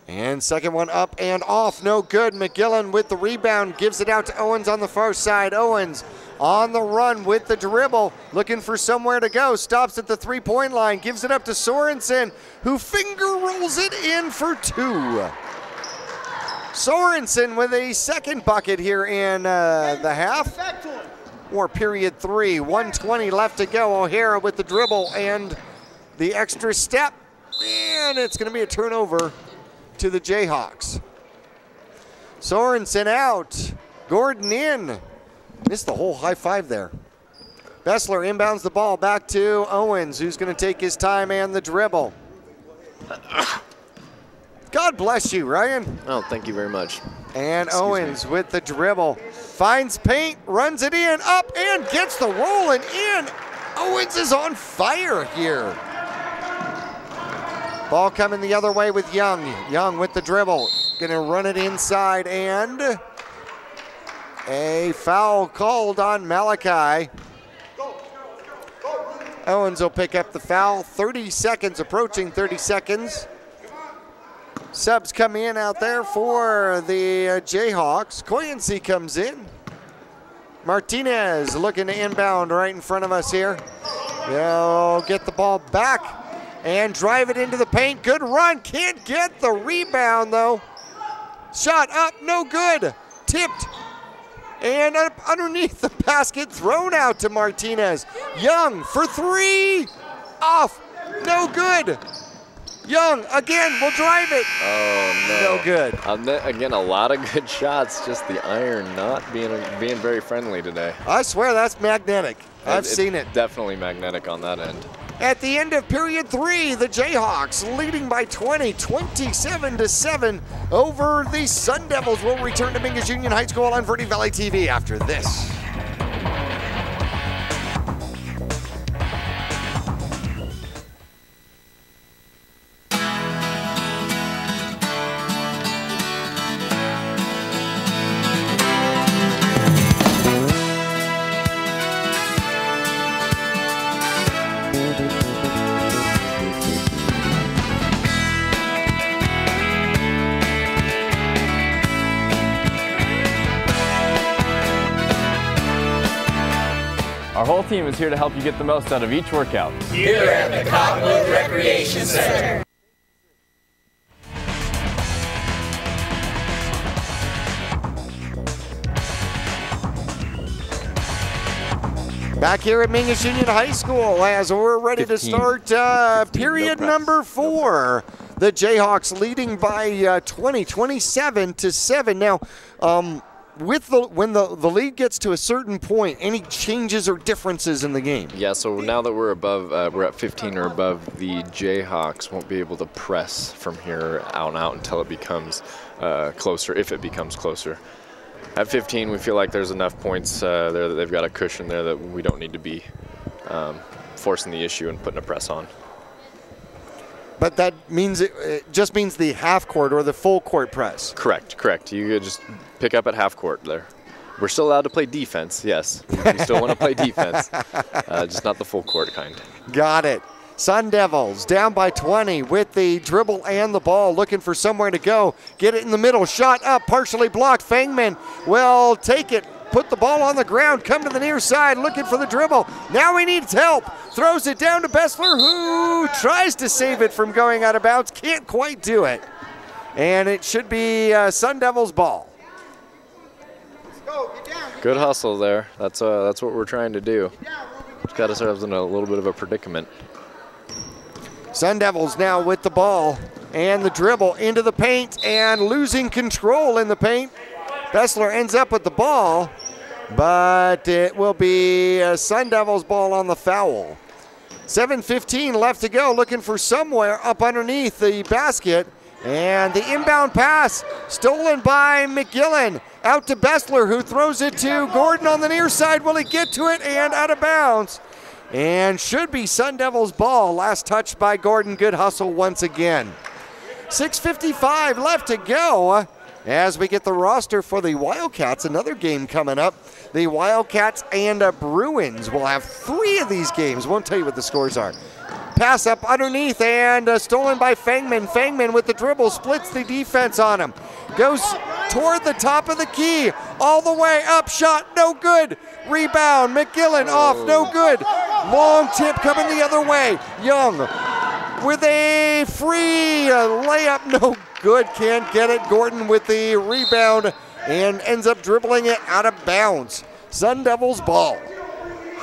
And second one up and off, no good. McGillen with the rebound, gives it out to Owens on the far side. Owens on the run with the dribble, looking for somewhere to go. Stops at the 3-point line, gives it up to Sorensen, who finger rolls it in for 2. Sorensen with a second bucket here in the half, or period 3. 1:20 left to go. O'Hara with the dribble and the extra step, and it's going to be a turnover to the Jayhawks. Sorensen out, Gordon in. Missed the whole high five there. Bessler inbounds the ball back to Owens, who's going to take his time and the dribble. God bless you, Ryan. Oh, thank you very much. And Owens with the dribble. Finds paint, runs it in, up, and gets the roll and in. Owens is on fire here. Ball coming the other way with Young. Young with the dribble. Gonna run it inside, and a foul called on Malachi. Owens will pick up the foul. 30 seconds, approaching 30 seconds. Subs come in out there for the Jayhawks. Coyancy comes in. Martinez looking to inbound right in front of us here. They'll get the ball back and drive it into the paint. Good run, can't get the rebound though. Shot up, no good. Tipped and up underneath the basket, thrown out to Martinez. Young for 3, off, no good. Young again will drive it. Oh no. No good. Again, a lot of good shots, just the iron not being very friendly today. I swear that's magnetic. I've seen it. Definitely magnetic on that end. At the end of period 3, the Jayhawks leading by 20, 27-7 over the Sun Devils. Will return to Mingus Union High School on Verde Valley TV after this. Our whole team is here to help you get the most out of each workout. Here at the Cottonwood Recreation Center. Back here at Mingus Union High School as we're ready 15. To start period number 4. The Jayhawks leading by 20, 27-7. Now, when the lead gets to a certain point, any changes or differences in the game? Yeah, so now that we're above, we're at 15 or above, the Jayhawks won't be able to press from here out until it becomes closer, if it becomes closer. At 15, we feel like there's enough points there that they've got a cushion there that we don't need to be forcing the issue and putting a press on. But that means it just means the half court or the full court press. Correct. You could just pick up at half court there. We're still allowed to play defense, yes. We still want to play defense, just not the full court kind. Got it. Sun Devils down by 20 with the dribble and the ball, looking for somewhere to go. Get it in the middle, shot up, partially blocked. Fangman will take it, put the ball on the ground, come to the near side, looking for the dribble. Now he needs help. Throws it down to Bessler, who tries to save it from going out of bounds. Can't quite do it. And it should be Sun Devils ball. Good hustle there. That's what we're trying to do. Just got ourselves in a little bit of a predicament. Sun Devils now with the ball and the dribble into the paint and losing control in the paint. Bessler ends up with the ball, but it will be Sun Devils ball on the foul. 7:15 left to go, looking for somewhere up underneath the basket. And the inbound pass stolen by McGillen. Out to Bessler, who throws it to Gordon on the near side. Will he get to it? And out of bounds. And should be Sun Devils ball. Last touch by Gordon. Good hustle once again. 6:55 left to go as we get the roster for the Wildcats. Another game coming up. The Wildcats and Bruins will have 3 of these games. Won't tell you what the scores are. Pass up underneath and stolen by Fangman. Fangman with the dribble splits the defense on him. Goes toward the top of the key. All the way up, shot, no good. Rebound, McGillen off, no good. Long tip coming the other way. Young with a free layup, no good. Can't get it. Gordon with the rebound and ends up dribbling it out of bounds. Sun Devils ball.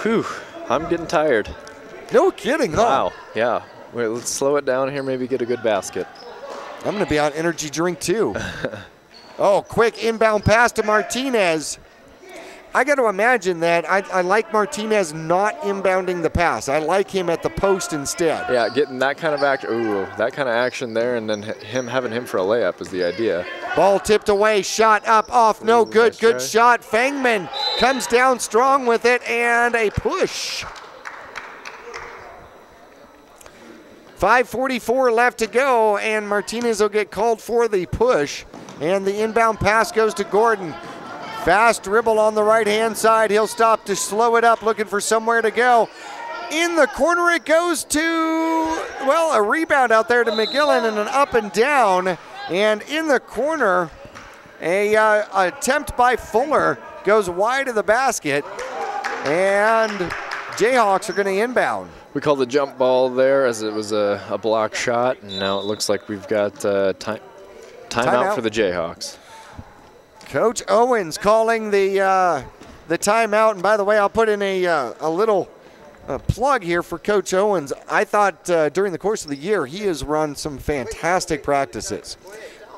Whew, I'm getting tired. No kidding, huh? Wow, yeah. Wait, let's slow it down here, maybe get a good basket. I'm going to be on energy drink too. Oh, quick inbound pass to Martinez. I got to imagine that I like Martinez not inbounding the pass. I like him at the post instead. Yeah, getting that kind of action there, and then having him for a layup is the idea. Ball tipped away, shot up, off, no good. Nice good shot. Fangman comes down strong with it, and a push. 5:44 left to go, and Martinez will get called for the push. And the inbound pass goes to Gordon. Fast dribble on the right-hand side. He'll stop to slow it up, looking for somewhere to go. In the corner it goes to, well, a rebound out there to McGillen and an up and down. And in the corner, a attempt by Fuller goes wide of the basket. And Jayhawks are going to inbound. We called the jump ball there as it was a block shot, and now it looks like we've got timeout for the Jayhawks. Coach Owens calling the timeout, and by the way, I'll put in a little plug here for Coach Owens. I thought during the course of the year he has run some fantastic practices.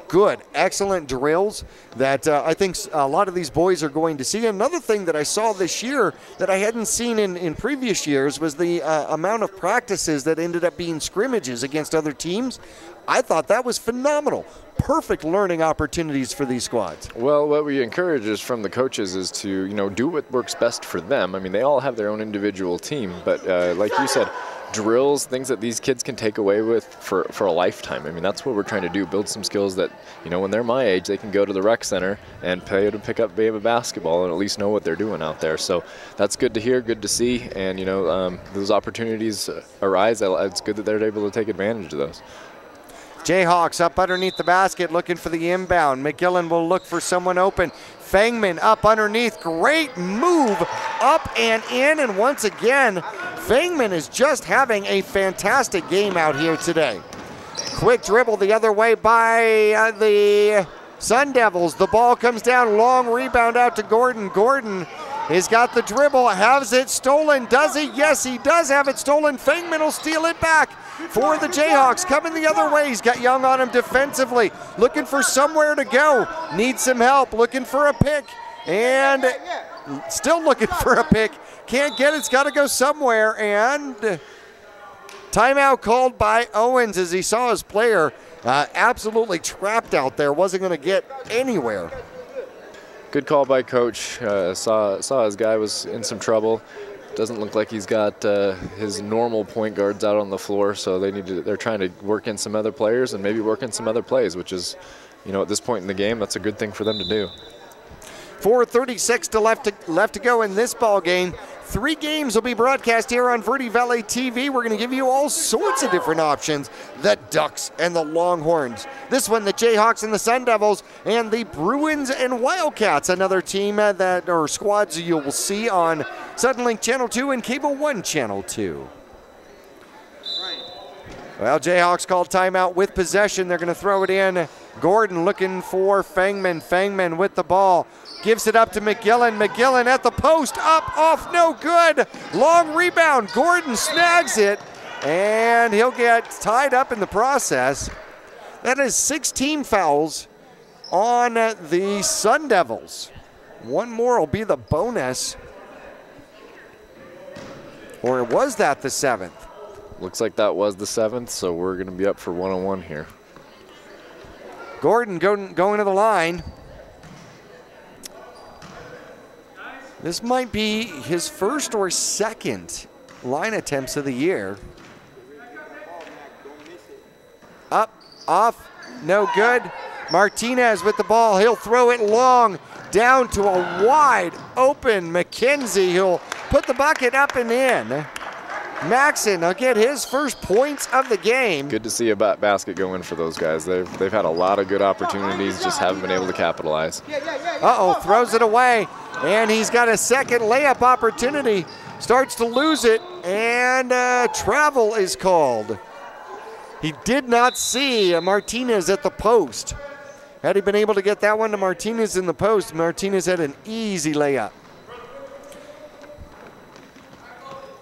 good, excellent drills that I think a lot of these boys are going to see. Another thing that I saw this year that I hadn't seen in previous years was the amount of practices that ended up being scrimmages against other teams. I thought that was phenomenal. Perfect learning opportunities for these squads. Well, what we encourage is from the coaches is to, you know, do what works best for them. I mean, they all have their own individual team, but like you said, drills, things that these kids can take away with for a lifetime. I mean, that's what we're trying to do, build some skills that, you know, when they're my age, they can go to the rec center and pay to pick up a basketball and at least know what they're doing out there. So that's good to hear, good to see, and, you know, those opportunities arise. It's good that they're able to take advantage of those. Jayhawks up underneath the basket looking for the inbound. McGillen will look for someone open. Fangman up underneath. Great move up and in. And once again, Fangman is just having a fantastic game out here today. Quick dribble the other way by the Sun Devils. The ball comes down. Long rebound out to Gordon. Gordon has got the dribble. Has it stolen. Does he? Yes, he does have it stolen. Fangman will steal it back for the Jayhawks. Coming the other way. He's got Young on him defensively. Looking for somewhere to go. Needs some help. Looking for a pick. And still looking for a pick. Can't get it. It's got to go somewhere. And timeout called by Owens as he saw his player absolutely trapped out there. Wasn't going to get anywhere. Good call by coach. Saw his guy was in some trouble. Doesn't look like he's got his normal point guards out on the floor, so they're trying to work in some other players and maybe work in some other plays, which is, you know, at this point in the game, that's a good thing for them to do. 4:36 left to go in this ball game. 3 games will be broadcast here on Verde Valley TV. We're going to give you all sorts of different options. The Ducks and the Longhorns. This one, the Jayhawks and the Sun Devils, and the Bruins and Wildcats, another team or squads you will see on Suddenlink Channel 2 and Cable 1 Channel 2. Well, Jayhawks called timeout with possession. They're going to throw it in. Gordon looking for Fangman. Fangman with the ball. Gives it up to McGillen. McGillen at the post. Up, off, no good. Long rebound. Gordon snags it, and he'll get tied up in the process. That is 6 team fouls on the Sun Devils. One more will be the bonus. Or was that the 7th? Looks like that was the 7th, so we're going to be up for 1-on-1 here. Gordon going to the line. This might be his first or second line attempts of the year. Up, off, no good. Martinez with the ball. He'll throw it long down to a wide open McKenzie. He'll put the bucket up and in. Maxon will get his first points of the game. Good to see a basket go in for those guys. They've had a lot of good opportunities, just haven't been able to capitalize. Uh-oh, throws it away, and he's got a second layup opportunity. Starts to lose it, and travel is called. He did not see Martinez at the post. Had he been able to get that one to Martinez in the post, Martinez had an easy layup.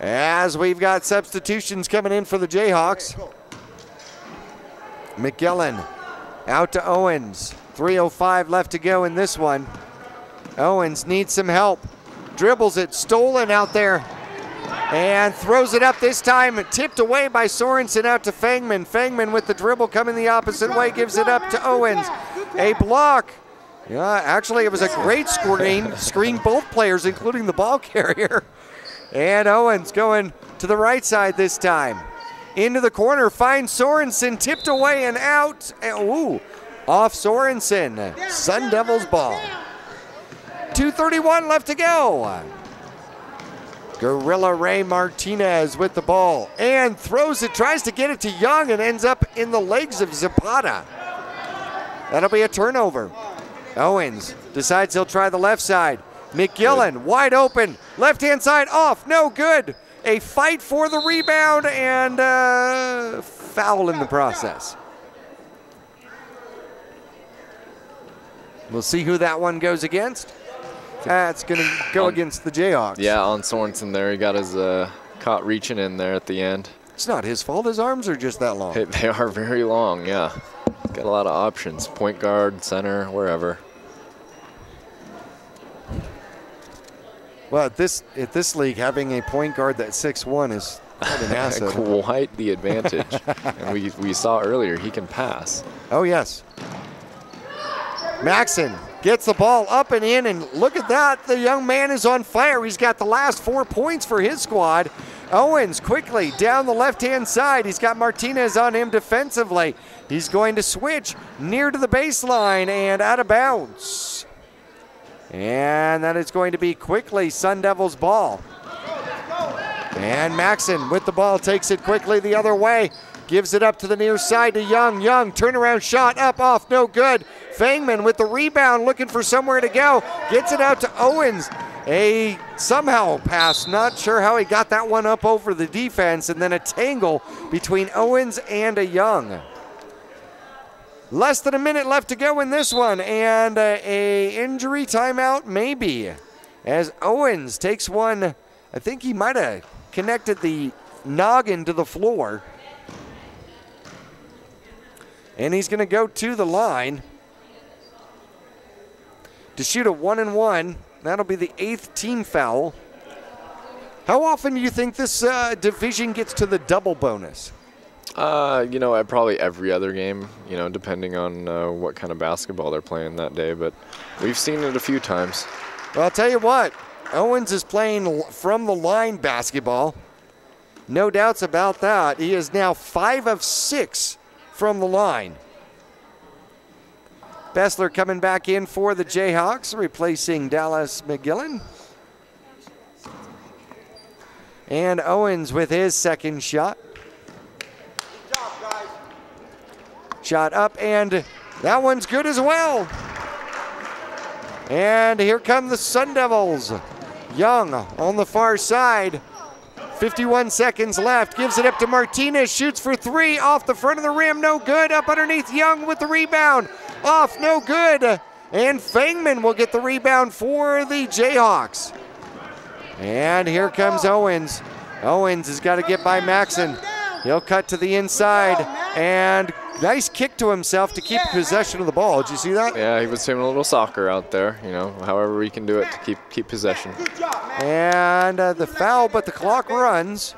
As we've got substitutions coming in for the Jayhawks. McGillen out to Owens. 3:05 left to go in this one. Owens needs some help. Dribbles it, stolen out there. And throws it up this time. Tipped away by Sorensen out to Fangman. Fangman with the dribble coming the opposite way. Gives it up to Owens. A block. Yeah, actually it was a great screen. Screened both players, including the ball carrier. And Owens going to the right side this time. Into the corner, finds Sorensen, tipped away and out. Ooh, off Sorensen. Sun Devils ball. 2:31 left to go. Gorilla Ray Martinez with the ball and throws it, tries to get it to Young and ends up in the legs of Zapata. That'll be a turnover. Owens decides he'll try the left side. McGillen, wide open, left-hand side off, no good. A fight for the rebound and foul in the process. We'll see who that one goes against. That's going to go against the Jayhawks. Yeah, on Sorensen there. He got his caught reaching in there at the end. It's not his fault. His arms are just that long. They are very long, yeah. Got a lot of options. Point guard, center, wherever. Well, at this league, having a point guard that's 6'1" is quite an asset. Quite the advantage. And we saw earlier he can pass. Oh, yes. Maxson gets the ball up and in, and look at that. The young man is on fire. He's got the last 4 points for his squad. Owens quickly down the left-hand side. He's got Martinez on him defensively. He's going to switch near to the baseline and out of bounds. And that is going to be quickly Sun Devils ball. And Maxson with the ball takes it quickly the other way. Gives it up to the near side to Young. Young, turnaround shot, up, off, no good. Fangman with the rebound, looking for somewhere to go. Gets it out to Owens. A somehow pass, not sure how he got that one up over the defense, and then a tangle between Owens and a Young. Less than a minute left to go in this one, and a injury timeout maybe, as Owens takes one. I think he might have connected the noggin to the floor. And he's going to go to the line to shoot a 1-and-1. That'll be the 8th team foul. How often do you think this division gets to the double bonus? Probably every other game, depending on what kind of basketball they're playing that day. But we've seen it a few times. Well, I'll tell you what. Owens is playing from the line basketball. No doubts about that. He is now 5 of 6 from the line. Bessler coming back in for the Jayhawks, replacing Dallas McGillen. And Owens with his second shot. Shot up, and that one's good as well. And here come the Sun Devils. Young on the far side. 51 seconds left, gives it up to Martinez, shoots for 3, off the front of the rim, no good, up underneath Young with the rebound, off, no good, and Fangman will get the rebound for the Jayhawks. And here comes Owens. Owens has got to get by Maxson. He'll cut to the inside, and nice kick to himself to keep possession of the ball. Did you see that? Yeah, he was doing a little soccer out there, however we can do it to keep possession. And the foul, but the clock runs.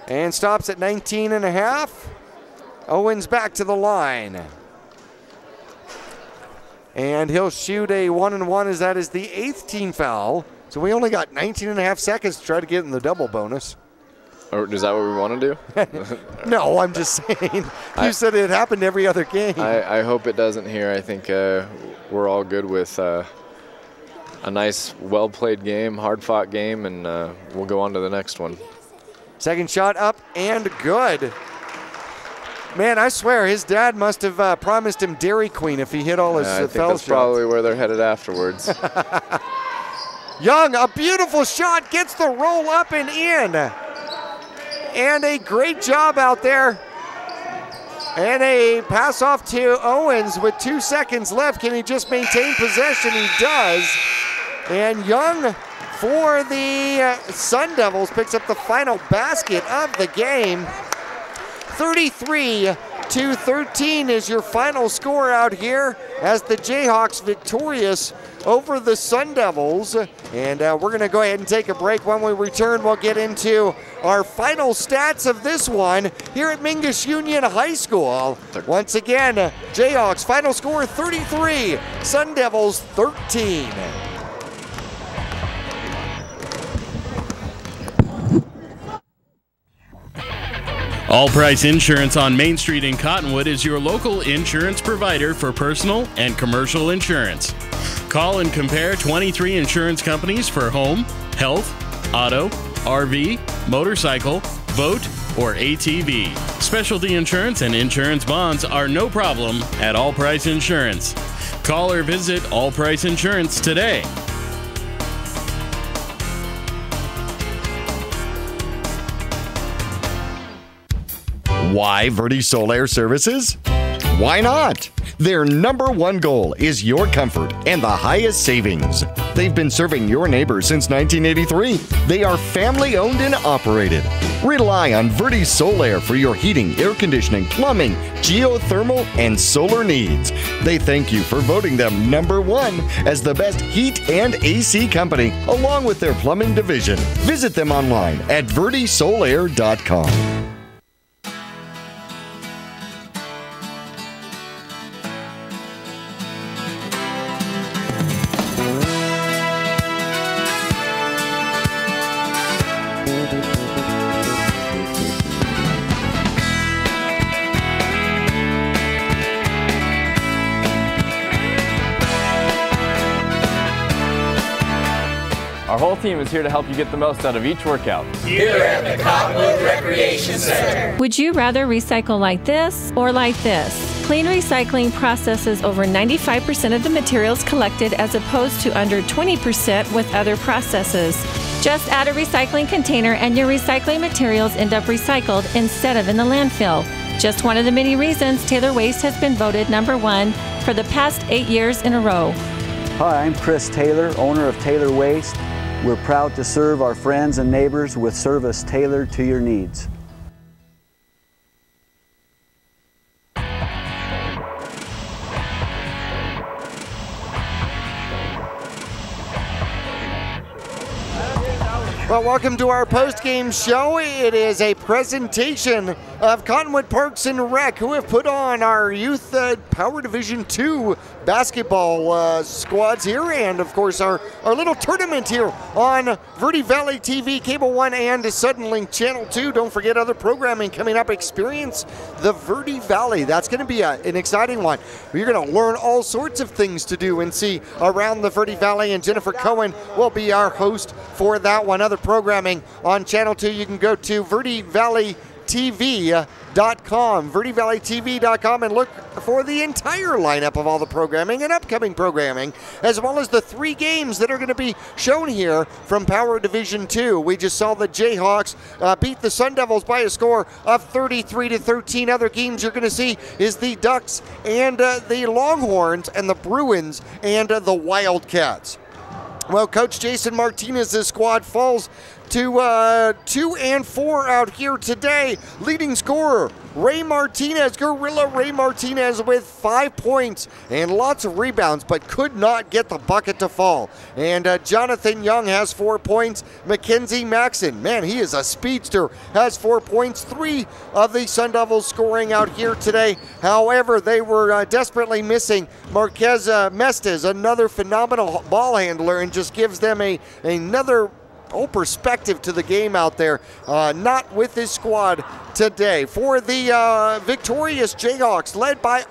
And stops at 19.5. Owens back to the line. And he'll shoot a 1-and-1 as that is the 8th team foul. So we only got 19.5 seconds to try to get in the double bonus. Or is that what we want to do? No, I'm just saying. You said it happened every other game. I hope it doesn't here. I think we're all good with a nice, well-played game, hard-fought game, and we'll go on to the next one. Second shot up and good. Man, I swear his dad must have promised him Dairy Queen if he hit all his I think foul that's shots. probably where they're headed afterwards. Young, a beautiful shot, gets the roll up and in. And a great job out there. And a pass off to Owens with 2 seconds left. Can he just maintain possession? He does. And Young for the Sun Devils picks up the final basket of the game. 33-13 is your final score out here as the Jayhawks victorious over the Sun Devils. And we're going to go ahead and take a break. When we return, we'll get into our final stats of this one here at Mingus Union High School. Once again, Jayhawks final score 33, Sun Devils 13. All Price Insurance on Main Street in Cottonwood is your local insurance provider for personal and commercial insurance. Call and compare 23 insurance companies for home, health, auto, RV, motorcycle, boat, or ATV. Specialty insurance and insurance bonds are no problem at All Price Insurance. Call or visit All Price Insurance today. Why Verde Solar Services? Why not? Their #1 goal is your comfort and the highest savings. They've been serving your neighbors since 1983. They are family owned and operated. Rely on Verde Solaire for your heating, air conditioning, plumbing, geothermal, and solar needs. They thank you for voting them #1 as the best heat and AC company, along with their plumbing division. Visit them online at verdesolaire.com. Our whole team is here to help you get the most out of each workout. Here at the Cottonwood Recreation Center. Would you rather recycle like this or like this? Clean recycling processes over 95% of the materials collected as opposed to under 20% with other processes. Just add a recycling container and your recycling materials end up recycled instead of in the landfill. Just one of the many reasons Taylor Waste has been voted #1 for the past 8 years in a row. Hi, I'm Chris Taylor, owner of Taylor Waste. We're proud to serve our friends and neighbors with service tailored to your needs. Well, welcome to our post-game show. It is a presentation of Cottonwood Parks and Rec, who have put on our Youth Power Division 2 basketball squads here, and of course our little tournament here on Verde Valley TV, Cable 1, and Suddenlink Channel 2. Don't forget other programming coming up. Experience the Verde Valley. That's going to be an exciting one. You're going to learn all sorts of things to do and see around the Verde Valley, and Jennifer Cohen will be our host for that one. Other programming on Channel 2, you can go to verdevalleytv.com, verdevalleytv.com, and look for the entire lineup of all the programming and upcoming programming, as well as the 3 games that are going to be shown here from Power Division 2. We just saw the Jayhawks beat the Sun Devils by a score of 33-13. Other games you're going to see is the Ducks and the Longhorns, and the Bruins and the Wildcats. Well, Coach Jason Martinez's squad falls to 2-4 out here today. Leading scorer, Ray Martinez, Gorilla Ray Martinez, with 5 points and lots of rebounds, but could not get the bucket to fall. And Jonathan Young has 4 points. Mackenzie Maxson, man, he is a speedster, has 4 points. 3 of the Sun Devils scoring out here today. However, they were desperately missing Marquez Mestes, another phenomenal ball handler, and just gives them another perspective to the game out there. Not with his squad today. For the victorious Jayhawks, led by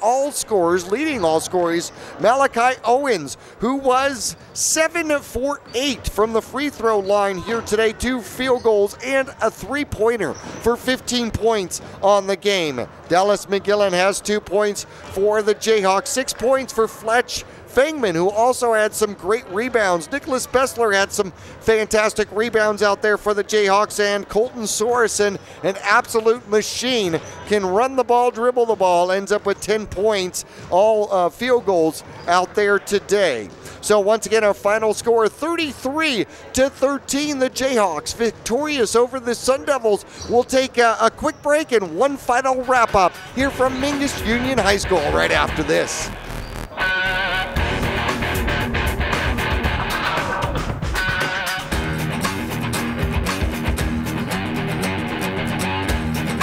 leading all scorers, Malachi Owens, who was 7 for 8 from the free throw line here today, 2 field goals and a 3-pointer for 15 points on the game. Dallas McGillen has 2 points for the Jayhawks, 6 points for Fletch Fangman, who also had some great rebounds. Nicholas Bessler had some fantastic rebounds out there for the Jayhawks, and Colton Sorensen, an absolute machine, can run the ball, dribble the ball, ends up with 10 points, all field goals out there today. So once again, our final score, 33-13. The Jayhawks victorious over the Sun Devils. We'll take a quick break and one final wrap-up here from Mingus Union High School right after this.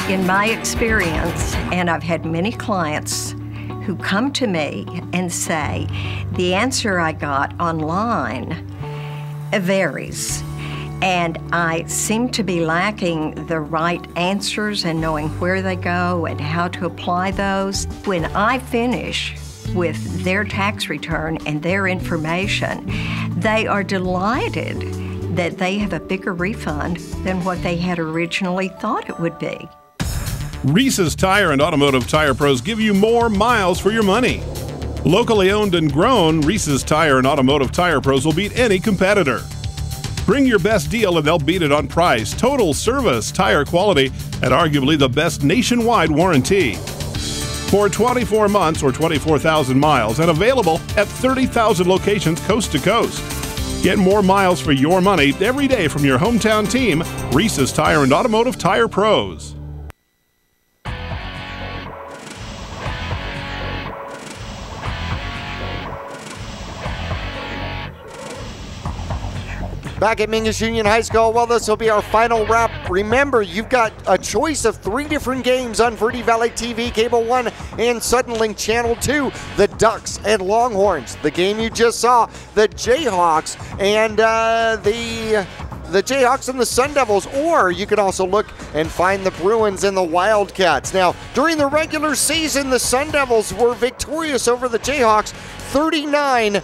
In my experience, and I've had many clients who come to me and say, the answer I got online varies, and I seem to be lacking the right answers and knowing where they go and how to apply those. When I finish with their tax return and their information, they are delighted that they have a bigger refund than what they had originally thought it would be. Reese's Tire and Automotive Tire Pros give you more miles for your money. Locally owned and grown, Reese's Tire and Automotive Tire Pros will beat any competitor. Bring your best deal and they'll beat it on price, total service, tire quality, and arguably the best nationwide warranty. For 24 months or 24,000 miles and available at 30,000 locations coast to coast. Get more miles for your money every day from your hometown team, Reese's Tire and Automotive Tire Pros. Back at Mingus Union High School, well, this will be our final wrap. Remember, you've got a choice of 3 different games on Verde Valley TV, Cable 1, and Suddenlink Channel 2. The Ducks and Longhorns. The game you just saw, the Jayhawks and the Jayhawks and the Sun Devils, or you can also look and find the Bruins and the Wildcats. Now, during the regular season, the Sun Devils were victorious over the Jayhawks, 39-20,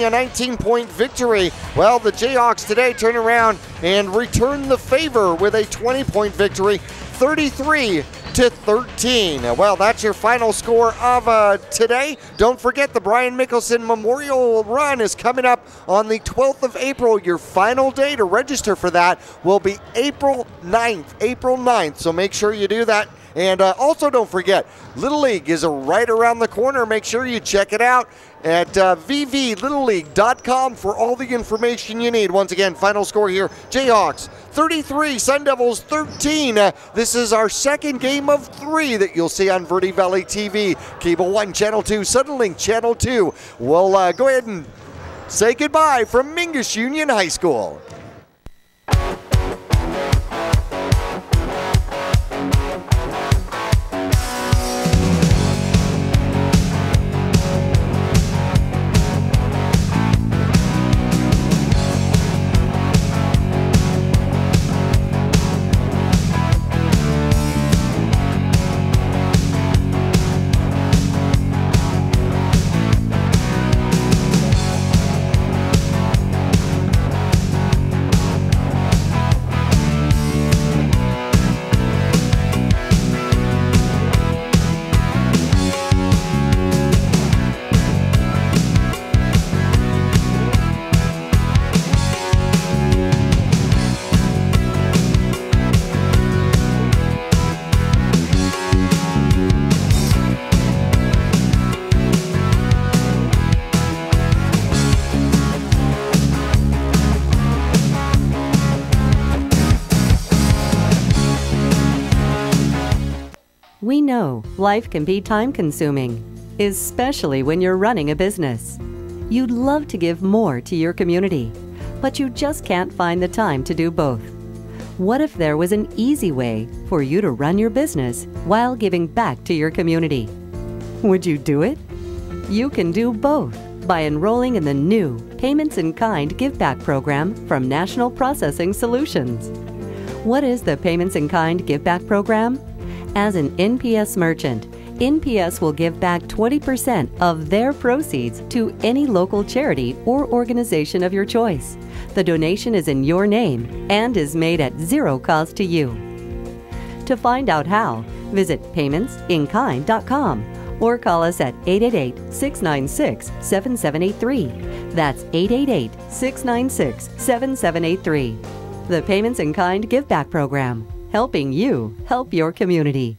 a 19-point victory. Well, the Jayhawks today turn around and return the favor with a 20-point victory, 33-13. Well, that's your final score of today. Don't forget the Brian Mickelson Memorial Run is coming up on the 12th of April. Your final day to register for that will be April 9th. So make sure you do that. And also don't forget, Little League is right around the corner. Make sure you check it out at vvlittleleague.com for all the information you need. Once again, final score here, Jayhawks 33, Sun Devils 13. This is our second game of 3 that you'll see on Verde Valley TV, Cable 1, Channel 2, Suddenlink Channel 2. We'll go ahead and say goodbye from Mingus Union High School. We know life can be time-consuming, especially when you're running a business. You'd love to give more to your community, but you just can't find the time to do both. What if there was an easy way for you to run your business while giving back to your community? Would you do it? You can do both by enrolling in the new Payments in Kind Give Back program from National Processing Solutions. What is the Payments in Kind Give Back program? As an NPS merchant, NPS will give back 20% of their proceeds to any local charity or organization of your choice. The donation is in your name and is made at zero cost to you. To find out how, visit paymentsinkind.com or call us at 888-696-7783. That's 888-696-7783. The Payments in Kind Give Back program, helping you help your community.